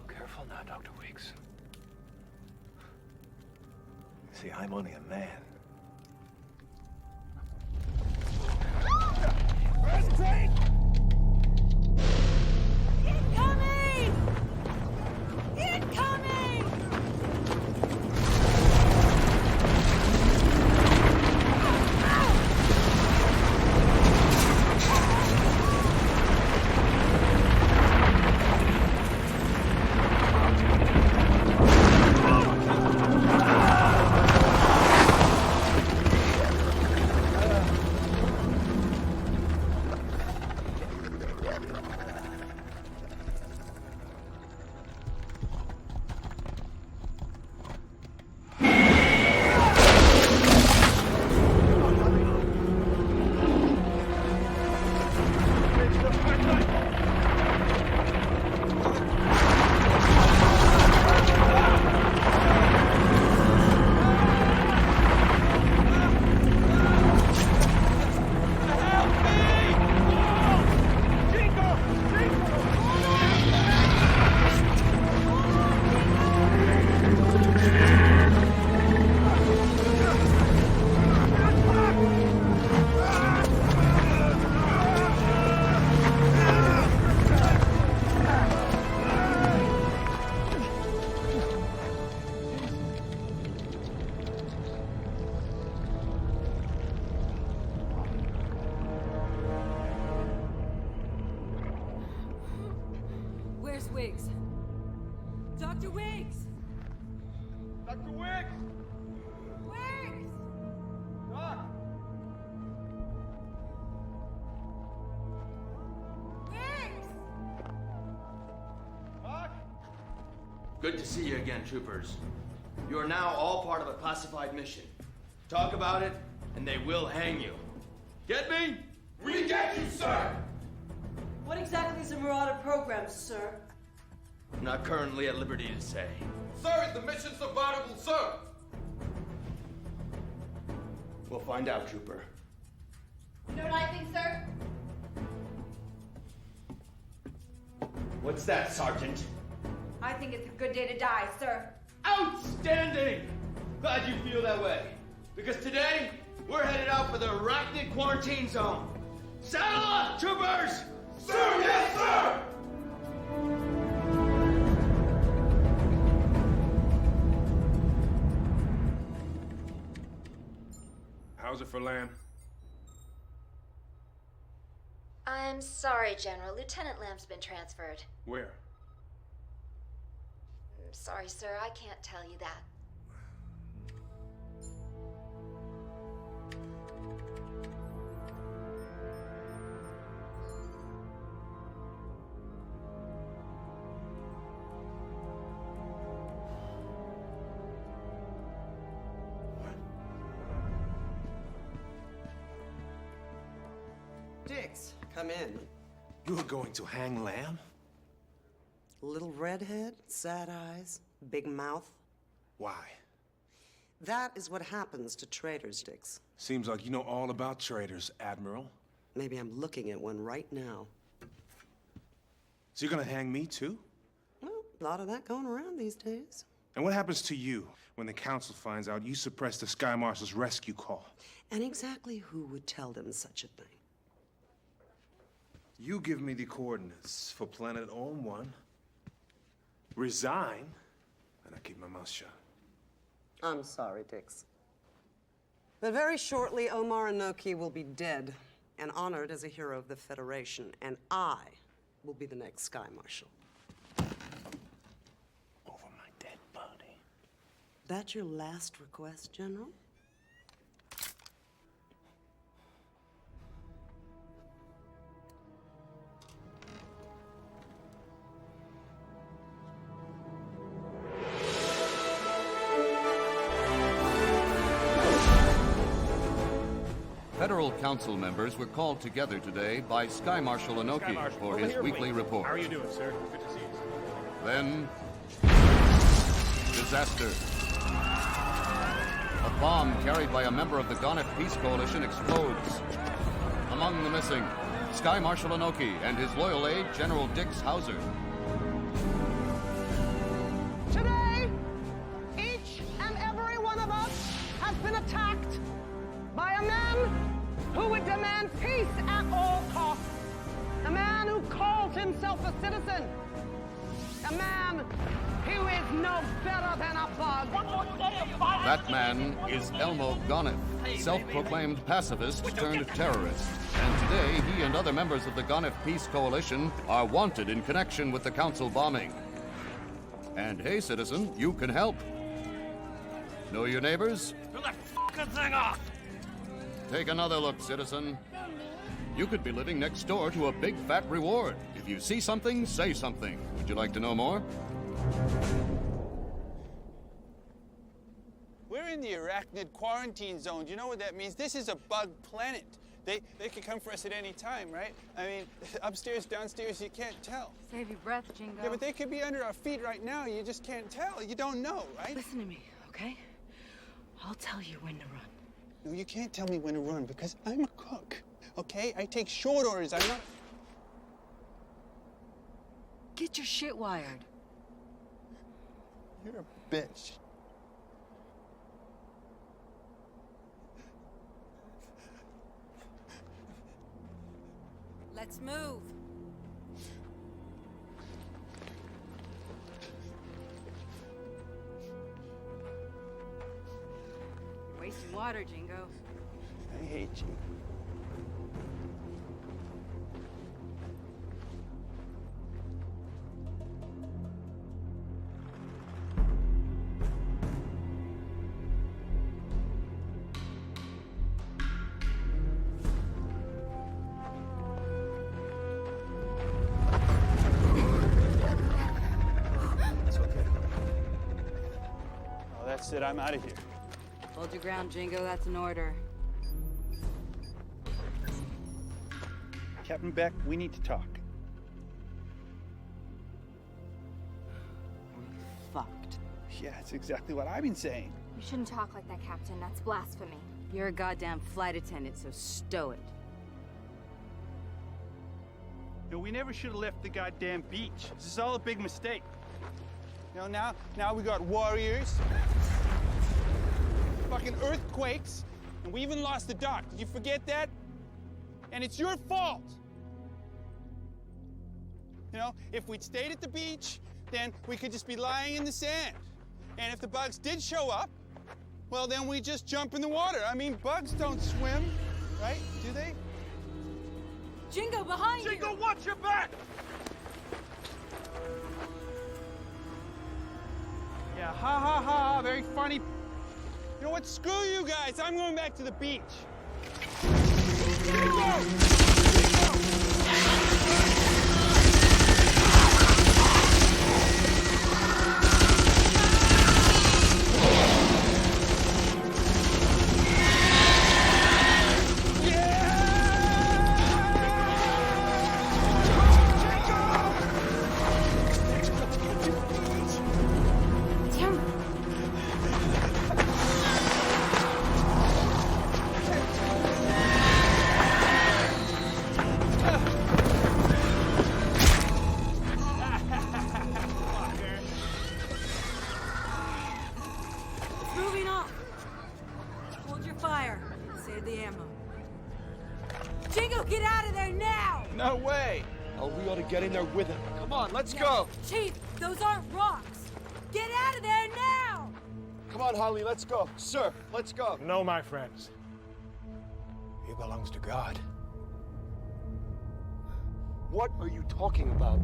Careful now, Dr. Wiggs. See, I'm only a man. First train! Incoming! Incoming! Wiggs? Dr. Wiggs! Dr. Wiggs! Wiggs! Doc! Wiggs! Doc! Good to see you again, troopers. You are now all part of a classified mission. Talk about it, and they will hang you. Get me? We get you, sir! What exactly is a Marauder program, sir? I'm not currently at liberty to say. Sir, is the mission survivable, sir? We'll find out, Trooper. You know what I think, sir? What's that, Sergeant? I think it's a good day to die, sir. Outstanding! Glad you feel that way. Because today, we're headed out for the arachnid quarantine zone. Saddle up, troopers! Sir, yes, sir! How's it for Lamb? I'm sorry, General. Lieutenant Lamb's been transferred. Where? I'm sorry, sir. I can't tell you that. Dix, come in. You were going to hang Lamb? Little redhead, sad eyes, big mouth. Why? That is what happens to traitors, Dix. Seems like you know all about traitors, Admiral. Maybe I'm looking at one right now. So you're gonna hang me too? Well, a lot of that going around these days. And what happens to you when the Council finds out you suppressed the Sky Marshal's rescue call? And exactly who would tell them such a thing? You give me the coordinates for Planet Olm 1, resign, and I keep my mouth shut. I'm sorry, Dix. But very shortly, Omar Arnock will be dead and honored as a hero of the Federation, and I will be the next Sky Marshal. Over my dead body. That your last request, General? Federal Council members were called together today by Sky Marshal Arnock for his weekly report. How are you doing, sir? Good to see you. Then, disaster. A bomb carried by a member of the Gonif Peace Coalition explodes. Among the missing, Sky Marshal Arnock and his loyal aide, General Dix Hauser. Today, each and every one of us has been attacked by a man who would demand peace at all costs. A man who calls himself a citizen. A man who is no better than a bug. That man is Elmo Gonif, self-proclaimed pacifist turned terrorist. And today, he and other members of the Gonif Peace Coalition are wanted in connection with the Council bombing. And hey, citizen, you can help. Know your neighbors? Turn that f***ing thing off! Take another look, citizen. You could be living next door to a big fat reward. If you see something, say something. Would you like to know more? We're in the arachnid quarantine zone. Do you know what that means? This is a bug planet. They could come for us at any time, right? I mean, upstairs, downstairs, you can't tell. Save your breath, Jingo. Yeah, but they could be under our feet right now. You just can't tell. You don't know, right? Listen to me, okay? I'll tell you when to run. No, you can't tell me when to run because I'm a cook, okay? I take short orders. I'm not... Get your shit wired. You're a bitch. Let's move. You're wasting water, Jingo. I hate you. That's it, I'm out of here. Hold your ground, Jingo. That's an order. Captain Beck, we need to talk. fucked. Yeah, that's exactly what I've been saying. You shouldn't talk like that, Captain. That's blasphemy. You're a goddamn flight attendant, so stow it. No, we never should have left the goddamn beach. This is all a big mistake. You know, now we got warriors, fucking earthquakes, and we even lost the dock. Did you forget that? And it's your fault. You know, if we'd stayed at the beach, then we could just be lying in the sand. And if the bugs did show up, well, then we just jump in the water. I mean, bugs don't swim, right? Do they? Jingo, behind you! Jingo, watch your back! Yeah, ha ha ha, very funny. You know what, screw you guys, I'm going back to the beach. No way! Oh, we ought to get in there with him. Come on, let's go! Chief, those aren't rocks! Get out of there now! Come on, Holly, let's go. Sir, let's go. No, my friends. He belongs to God. What are you talking about?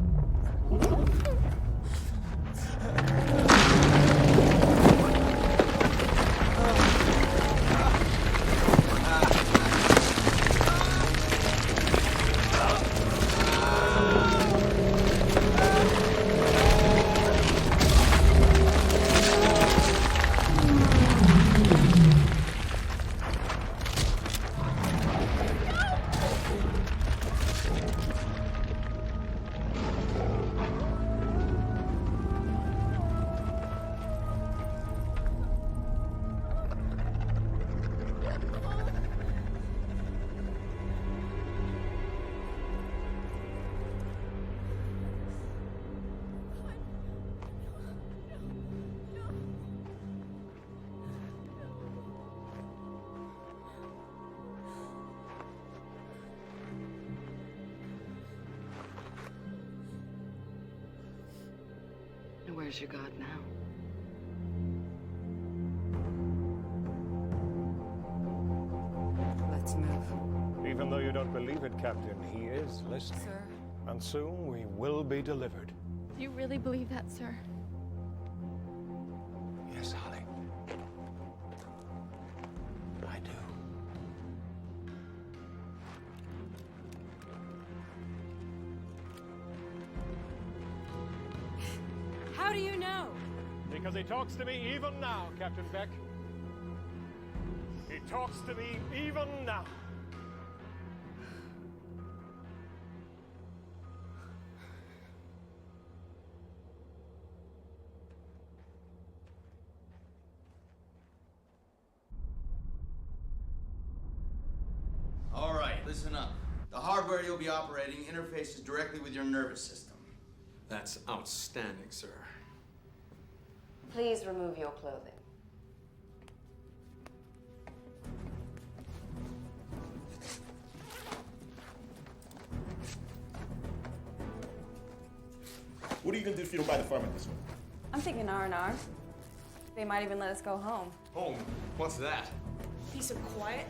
Where's your God now? Let's move. Even though you don't believe it, Captain, he is listening. Sir. And soon we will be delivered. Do you really believe that, sir? Yes, Holly. I do. How do you know? Because he talks to me even now, Captain Beck. He talks to me even now. All right, listen up. The hardware you'll be operating interfaces directly with your nervous system. That's outstanding, sir. Please remove your clothing. What are you gonna do if you don't buy the farm at this one? I'm thinking R&R. They might even let us go home. Home? What's that? Peace and quiet.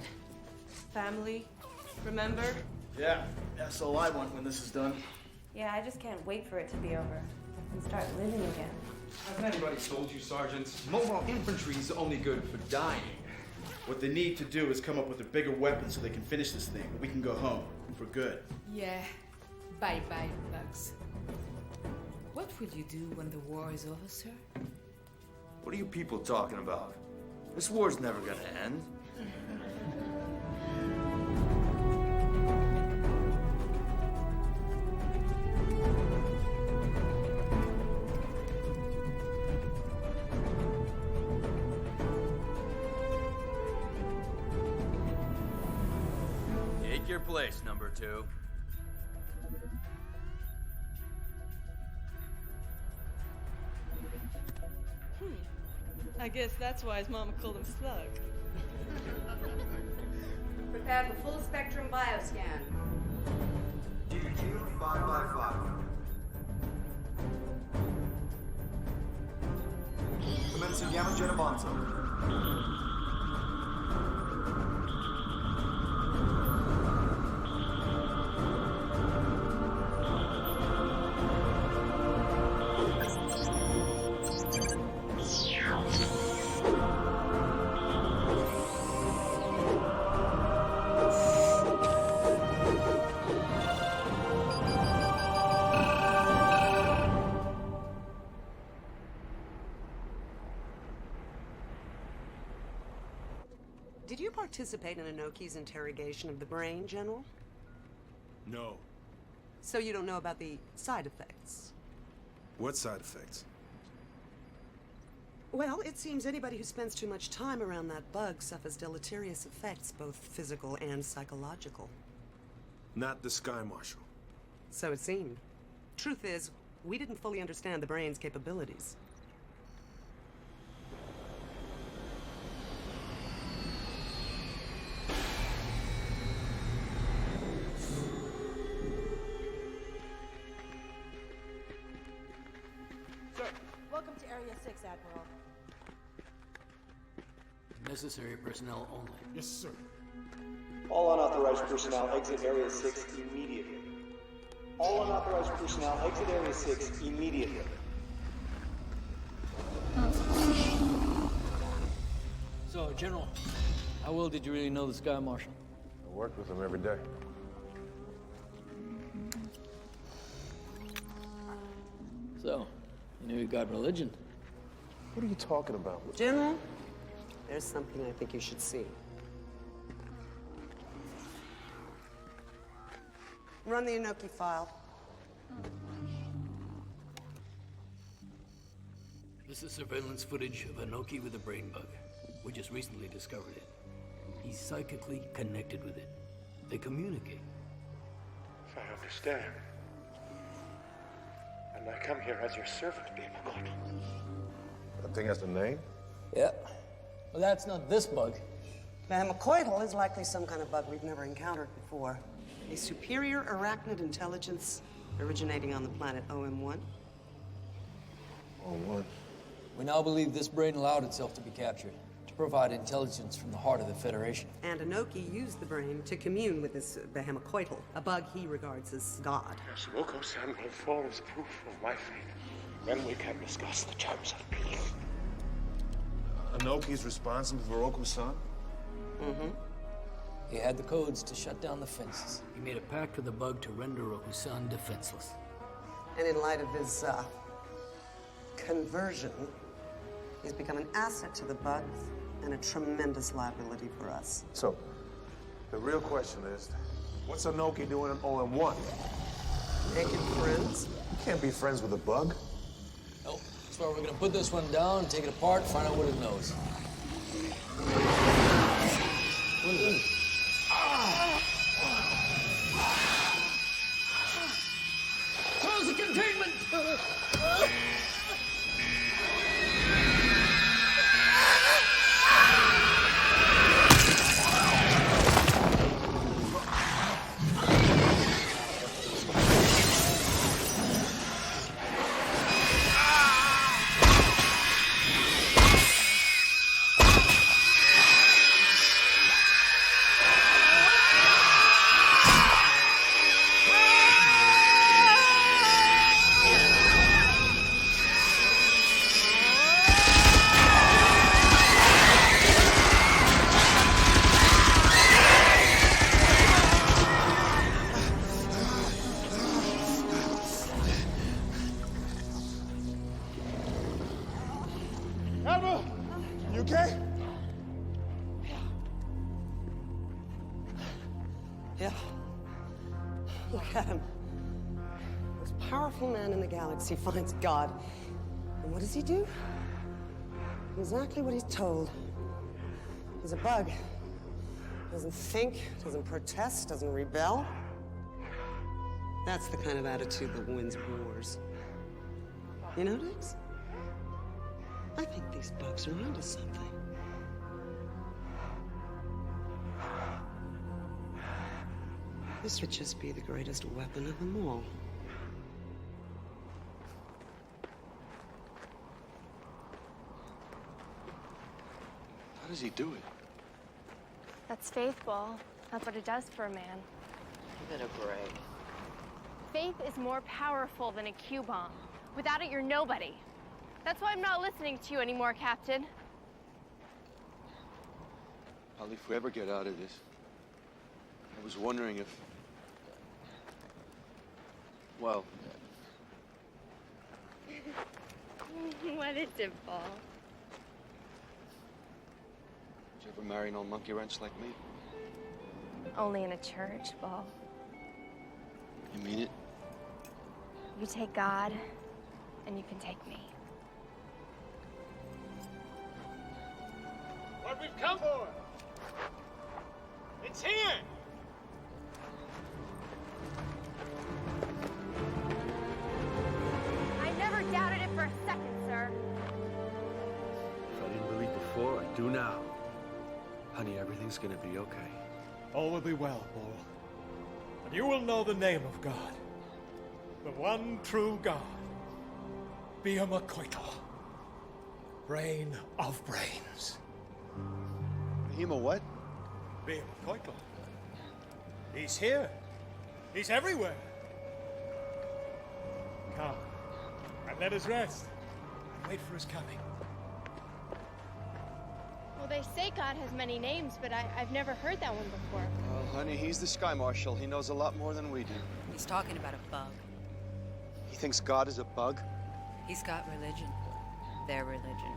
Family. Remember? Yeah, that's all I want when this is done. Yeah, I just can't wait for it to be over and start living again. Hasn't anybody told you, Sergeant? Mobile infantry is only good for dying. What they need to do is come up with a bigger weapon so they can finish this thing. We can go home for good. Yeah. Bye-bye, bugs. What will you do when the war is over, sir? What are you people talking about? This war's never gonna end. place, number 2. I guess that's why his mama called him Slug. Prepare for full spectrum bioscan. DQ 5x5. Commencing gamma jet avanza. Did you participate in Anokki's interrogation of the brain, General? No. So you don't know about the side effects? What side effects? Well, it seems anybody who spends too much time around that bug suffers deleterious effects, both physical and psychological. Not the Sky Marshal. So it seemed. Truth is, we didn't fully understand the brain's capabilities. Welcome to Area 6, Admiral. Necessary personnel only. Yes, sir. All unauthorized personnel exit Area 6 immediately. All unauthorized personnel exit Area 6 immediately. So, General, how well did you really know the Sky Marshal? I work with him every day. So, you knew he got religion? What are you talking about? General, there's something I think you should see. Run the Anokki file. This is surveillance footage of Anokki with a brain bug. We just recently discovered it. He's psychically connected with it. They communicate. If I understand. And I come here as your servant, Behamakoitl. That thing has a name? Yeah. Well, that's not this bug. Behamakoitl is likely some kind of bug we've never encountered before. A superior arachnid intelligence originating on the planet OM1. OM1? We now believe this brain allowed itself to be captured to provide intelligence from the heart of the Federation. And Anokki used the brain to commune with this Behamakoitl, a bug he regards as God. Yes, Roko-san will fall as proof of my faith. Then we can discuss the terms of peace. Anokki's responsible for Roku-san? Mm-hmm. He had the codes to shut down the fences. He made a pact with the bug to render Roku-san defenseless. And in light of his, conversion, he's become an asset to the bug and a tremendous liability for us. So, the real question is, what's Anokki doing in OM1? Making friends? You can't be friends with a bug. Nope. That's why we're gonna put this one down, take it apart, find out what it knows. What is it? Close the containment! Admiral, you okay? Yeah. Look at him. Most powerful man in the galaxy finds God. And what does he do? Exactly what he's told. He's a bug. Doesn't think, doesn't protest, doesn't rebel. That's the kind of attitude that wins wars. You know, Dix? I think these bugs are onto something. This would just be the greatest weapon of them all. How does he do it? That's faith, Bull. That's what it does for a man. Give it a break. Faith is more powerful than a Q-bomb. Without it, you're nobody. That's why I'm not listening to you anymore, Captain. Well, if we ever get out of this, I was wondering if... Well... What is it, Paul? Did you ever marry an old monkey wrench like me? Only in a church, Paul. You mean it? You take God, and you can take me. What we've come for! It's here! I never doubted it for a second, sir. If I didn't believe before, I do now. Honey, everything's gonna be okay. All will be well, Bull. And you will know the name of God. The one true God. Biamakoito. Brain of brains. Hima what? Biamakoito. He's here. He's everywhere. Come, and let us rest. And wait for his coming. Well, they say God has many names, but I've never heard that one before. Well, honey, he's the Sky Marshal. He knows a lot more than we do. He's talking about a bug. He thinks God is a bug? He's got religion. Their religion.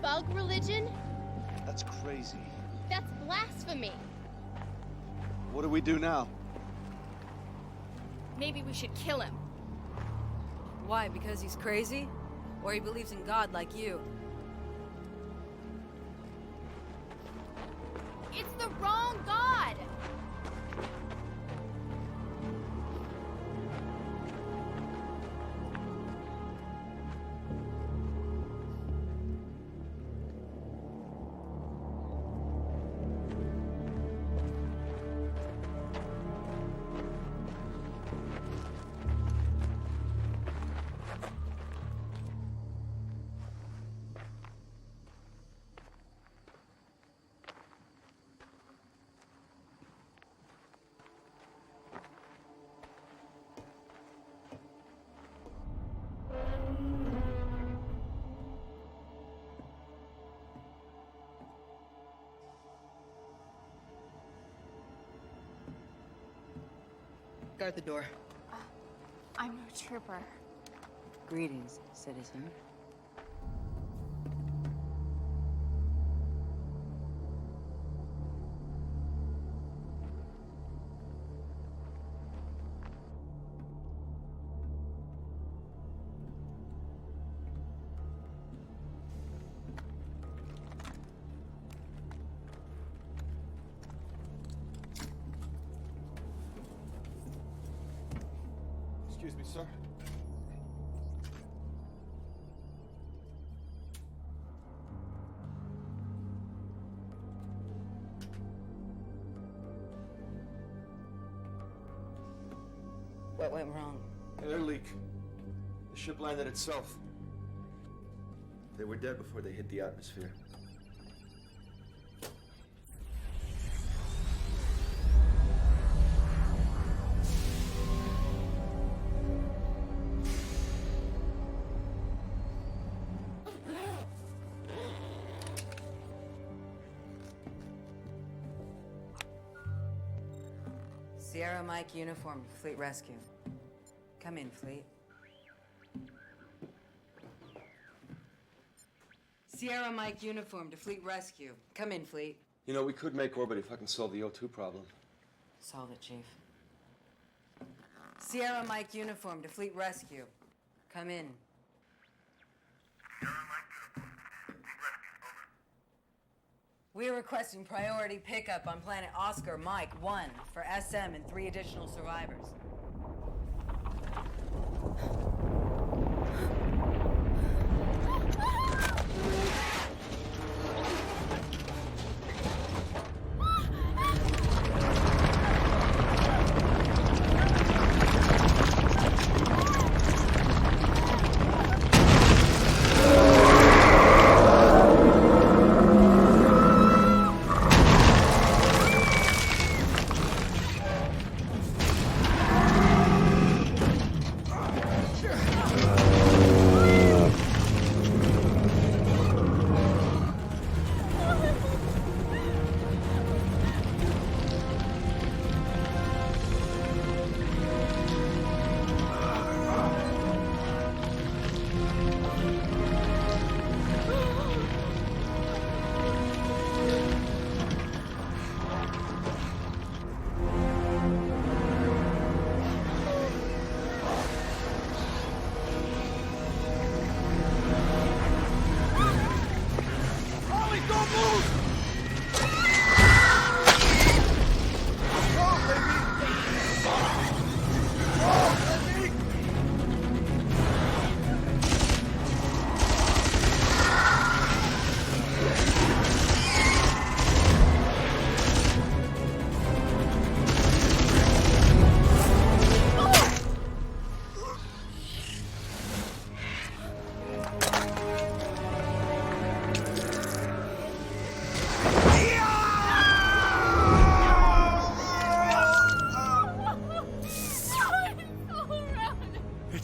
Bug religion? That's crazy. That's blasphemy. What do we do now? Maybe we should kill him. Why? Because he's crazy? Or he believes in God like you? It's the wrong God! Guard the door. I'm no trooper. Greetings, citizen. Excuse me, sir. What went wrong? Air leak. The ship landed itself. They were dead before they hit the atmosphere. Sierra Mike uniform, Fleet Rescue. Come in, Fleet. Sierra Mike uniform to Fleet Rescue. Come in, Fleet. You know, we could make orbit if I can solve the O2 problem. Solve it, Chief. Sierra Mike uniform to Fleet Rescue. Come in. We're requesting priority pickup on planet Oscar Mike 1 for SM and 3 additional survivors.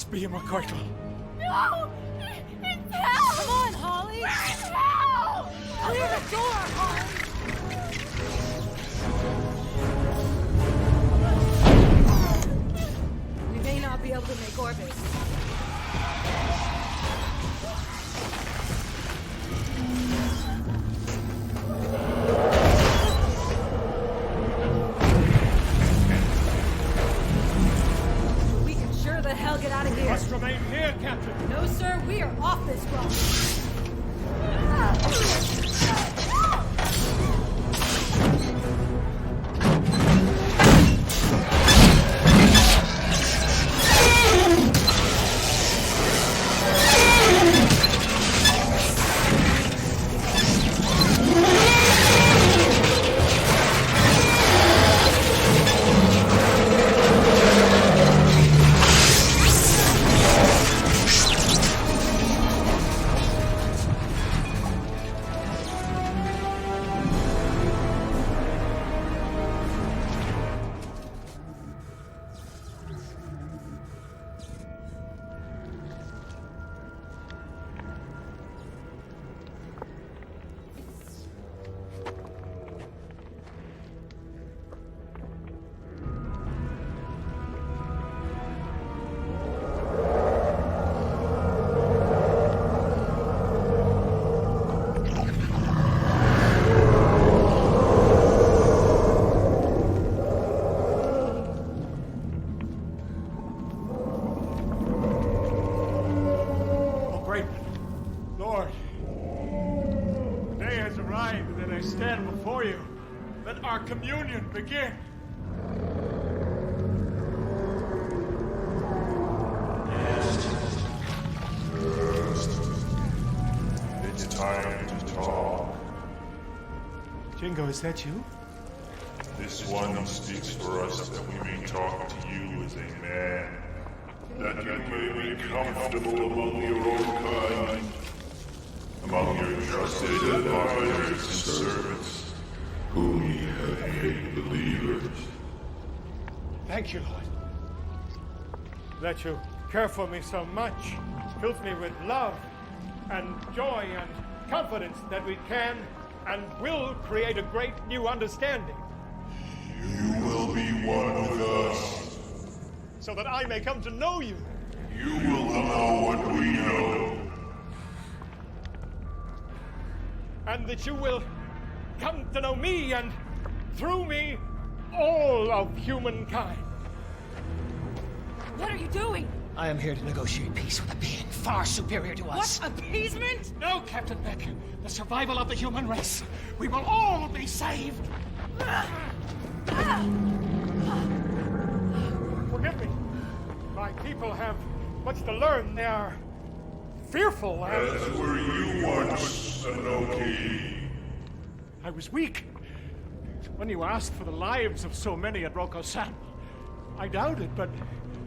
Be McCoy. No! It's hell! Come on, Holly! It's hell! Clear the door, Holly! We may not be able to make orbit. Get out of here. Must remain here, Captain. No, sir. We are off this road. Communion begin. It's time to talk. Jingo, is that you? This one speaks for us that we may talk to you as a man, that you may be comfortable among your own kind, among your trusted advisors and servants, whom ye have made believers. Thank you, Lord. That you care for me so much fills me with love and joy and confidence that we can and will create a great new understanding. You will be one with us. So that I may come to know you. You will know what we know. And that you will come to know me and, through me, all of humankind. What are you doing? I am here to negotiate peace with the being far superior to us. What? Appeasement? No, Captain Beck. The survival of the human race. We will all be saved. Forgive me. My people have much to learn. They are fearful and... As were you once, Anoki. I was weak. When you asked for the lives of so many at Roku-san, I doubted, but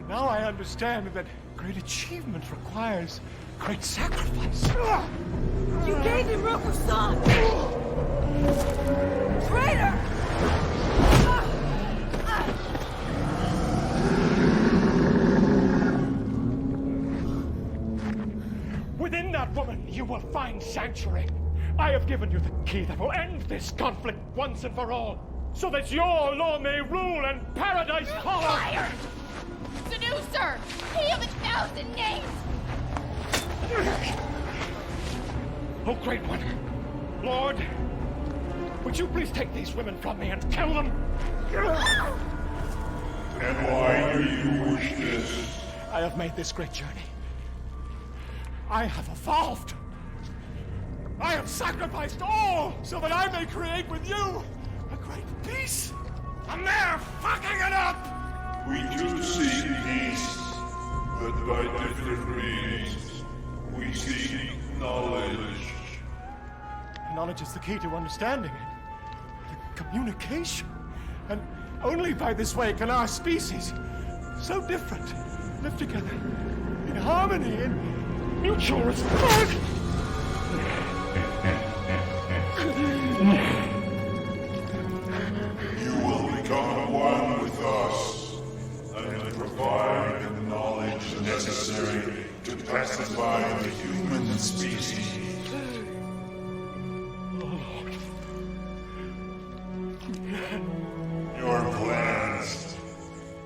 now I understand that great achievement requires great sacrifice. You gave him Roku-san! Traitor! Within that woman, you will find sanctuary. I have given you the key that will end this conflict once and for all, so that your law may rule and paradise follow. Fire! Seducer! He of 1,000 names! Oh, great one. Lord, would you please take these women from me and kill them? And why do you wish this? I have made this great journey. I have evolved. I have sacrificed all so that I may create with you a great peace. And they're fucking it up! We do seek peace, but by different means. We seek knowledge. Knowledge is the key to understanding it. Communication. And only by this way can our species, so different, live together in harmony and mutual respect. You will become one with us and provide the knowledge necessary to pacify the human species. Your plans,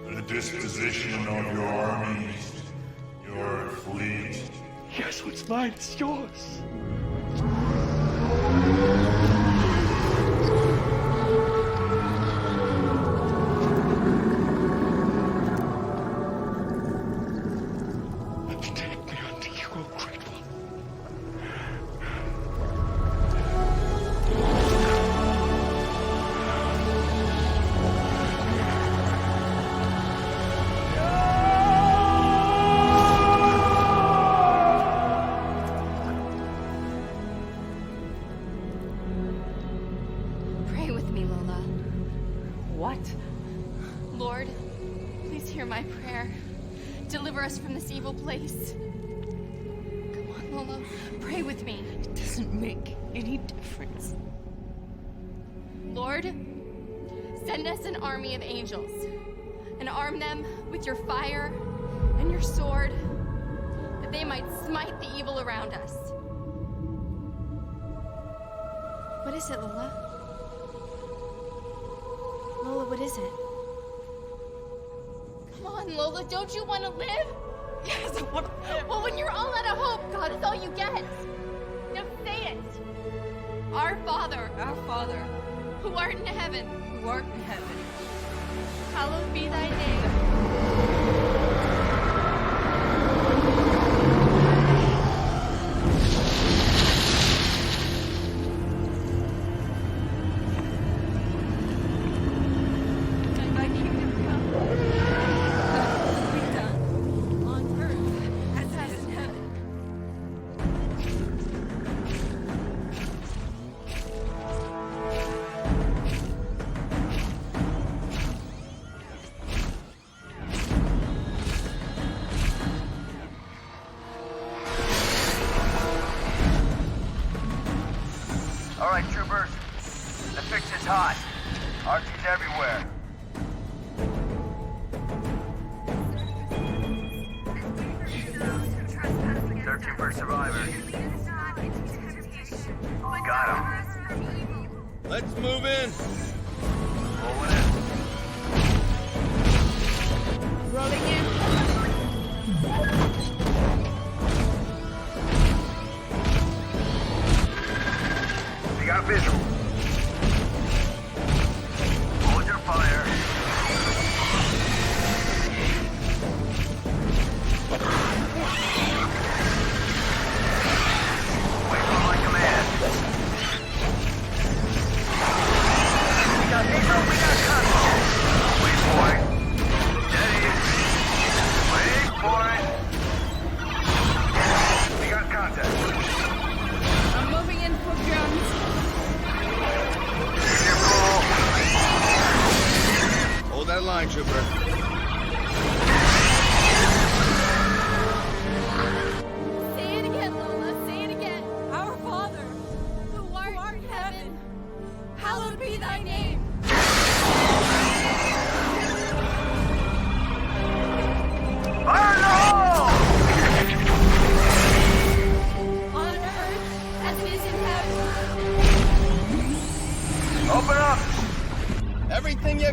the disposition of your armies, your fleet. Yes, what's mine is yours. Take me unto you, O great one. Pray with me, Lola. What? Lord, please hear my prayer. Deliver us from this evil place. Come on, Lola. Pray with me. It doesn't make any difference. Lord, send us an army of angels and arm them with your fire and your sword, that they might smite the evil around us. What is it, Lola? Lola, what is it? Come on, Lola, don't you want to live? Yes, I want to live. Well, when you're all out of hope, God is all you get. Now say it. Our Father, who art in heaven, hallowed be thy name. Thy kingdom come. Be done on earth as it is in heaven. All right, troopers. The fix is hot. RT's everywhere. Searching for survivors. We got them. Let's move in. Rolling in. Rolling in. We got visual. Hold your fire.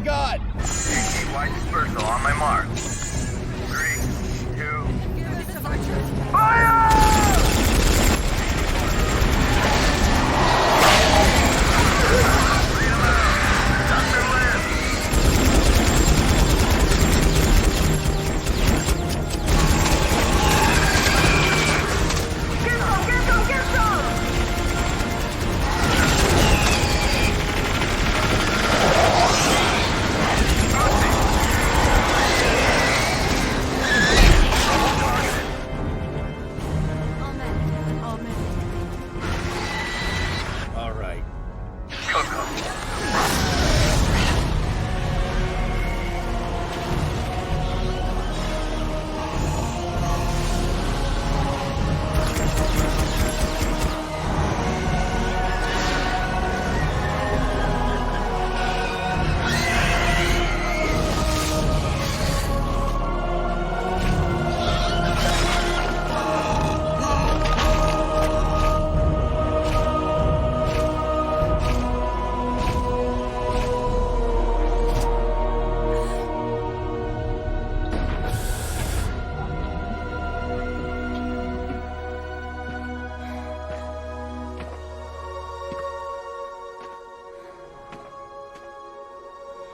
of God! Wide dispersal on my mark. 3, 2, fire!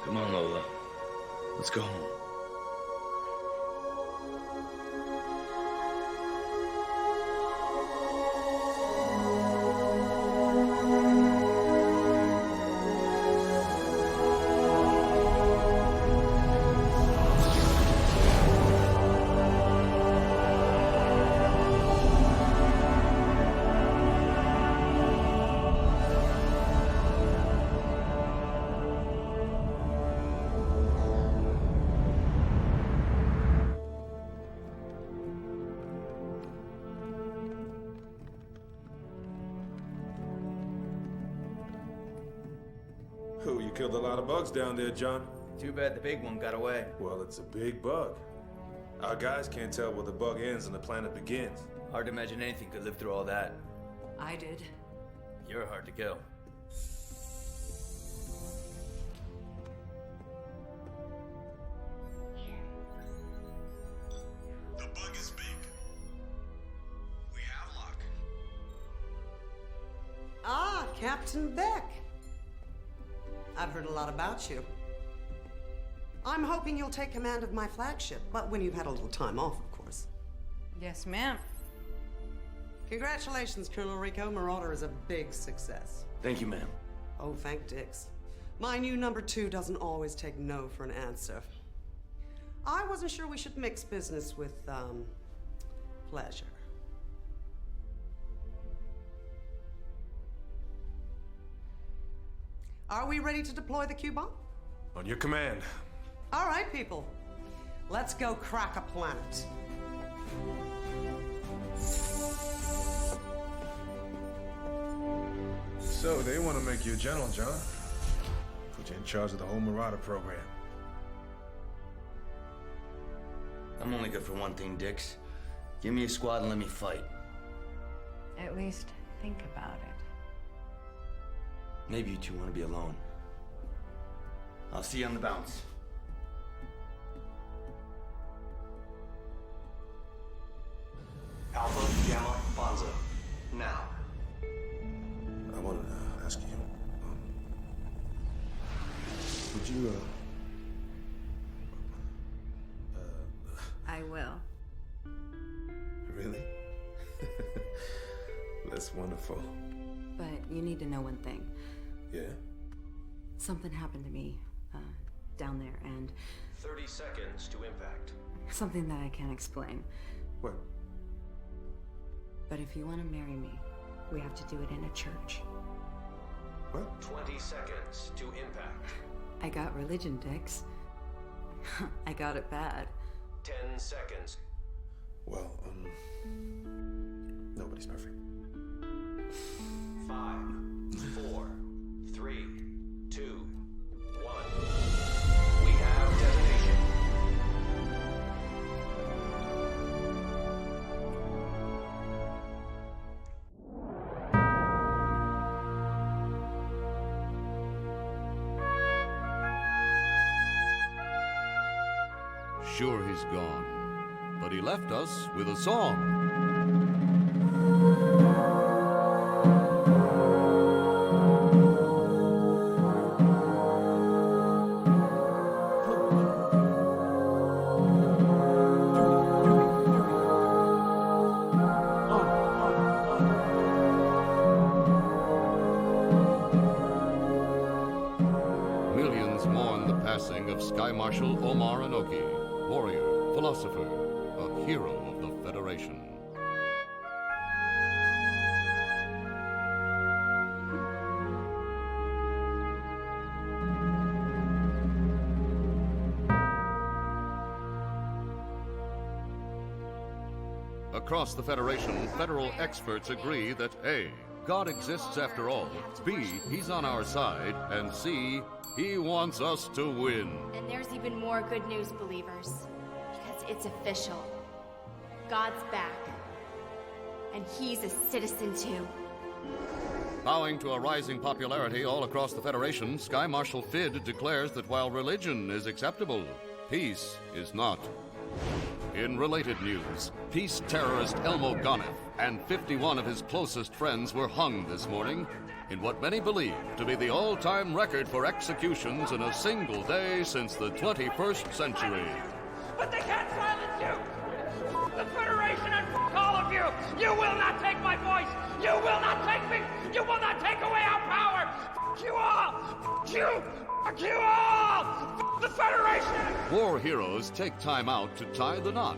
Come on, Lola. Let's go home. Who, you killed a lot of bugs down there, John? Too bad the big one got away. Well, it's a big bug. Our guys can't tell where the bug ends and the planet begins. Hard to imagine anything could live through all that. I did. You're hard to kill. The bug is big. We have luck. Ah, Captain Beck. I've heard a lot about you. I'm hoping you'll take command of my flagship, but when you've had a little time off, of course. Yes, ma'am. Congratulations, Colonel Rico. Marauder is a big success. Thank you, ma'am. Oh, thank Dix. My new number 2 doesn't always take no for an answer. I wasn't sure we should mix business with, pleasure. Are we ready to deploy the Q-bomb? On your command. All right, people. Let's go crack a planet. So, they want to make you a general, John. Put you in charge of the whole Marauder program. I'm only good for one thing, Dix. Give me a squad and let me fight. At least think about it. Maybe you two want to be alone. I'll see you on the bounce. Alpha, Gamma, Bonza. Now. I wanted to ask you, would you, I will. really? That's wonderful. But you need to know one thing. Yeah? Something happened to me, down there, and 30 seconds to impact. something that I can't explain. What? But if you want to marry me, we have to do it in a church. What? 20 seconds to impact. I got religion, Dix. I got it bad. 10 seconds. Well, nobody's perfect. 5, 4, 3, 2, 1. We have detonation. sure he's gone, but he left us with a song. Of Sky Marshal Omar Arnock, warrior, philosopher, a hero of the Federation. Across the Federation, federal experts agree that A, God exists after all, B, he's on our side, and C, he wants us to win. And there's even more good news, believers. Because it's official. God's back. And he's a citizen too. Bowing to a rising popularity all across the Federation, Sky Marshal Fid declares that while religion is acceptable, peace is not. In related news, peace terrorist Elmo Gonif and 51 of his closest friends were hung this morning in what many believe to be the all-time record for executions in a single day since the 21st century. But they can't silence you! The Federation and all of you! You will not take my voice! You will not take me! You will not take away our power! You all! You! You all! The Federation! War heroes take time out to tie the knot.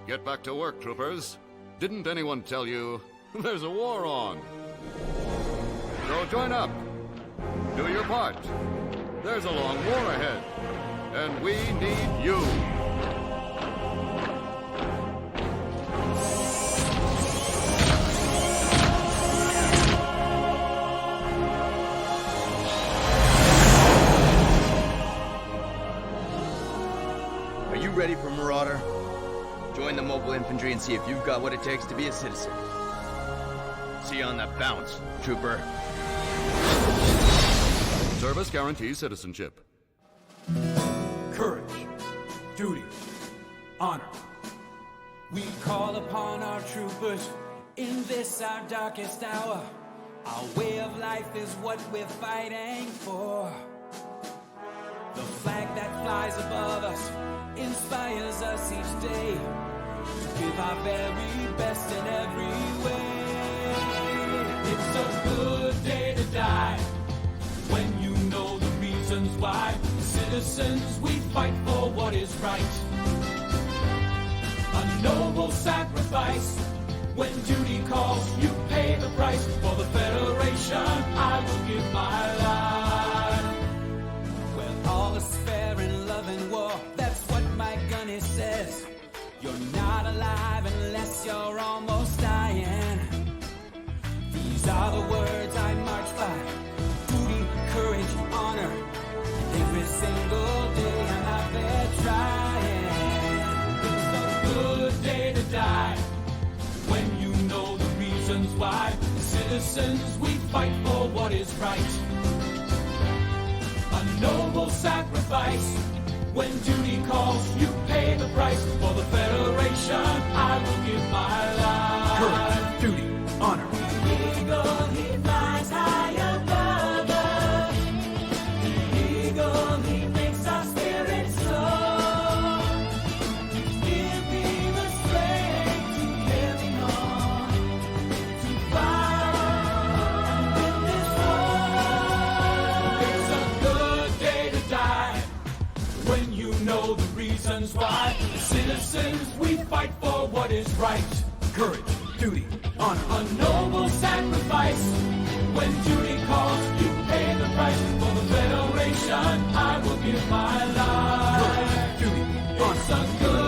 Get back to work, troopers. Didn't anyone tell you there's a war on? So join up. Do your part. There's a long war ahead. And we need you. Are you ready for Marauder? Join the mobile infantry and see if you've got what it takes to be a citizen. See you on that bounce, trooper. Service guarantees citizenship. Courage, duty, honor. We call upon our troopers in this our darkest hour. Our way of life is what we're fighting for. The flag that flies above us inspires us each day to give our very best in every way. It's a good day to die when you know the reasons why. Citizens, we fight for what is right. A noble sacrifice. When duty calls, you pay the price. For the Federation, I will give my life. Well, all is fair in love and war. That's what my gunny says. You're not alive unless you're almost dying. These are the words I march by. Duty, courage, honor. Every single day I'm out there trying. It's a good day to die when you know the reasons why. Citizens, we fight for what is right. A noble sacrifice. When duty calls, you pay the price. For the Federation, I will give my life. Courage, duty, honor. The eagle, he flies high above us. The eagle, he makes our spirits soar. Give me the strength to carry on, to fight and win this war. It's a good day to die when you know the reasons why. Citizens, we fight for what is right. Courage, duty, honor. A noble sacrifice. When duty calls, you pay the price. For the Federation, I will give my life. Courage, duty, honor. It's a good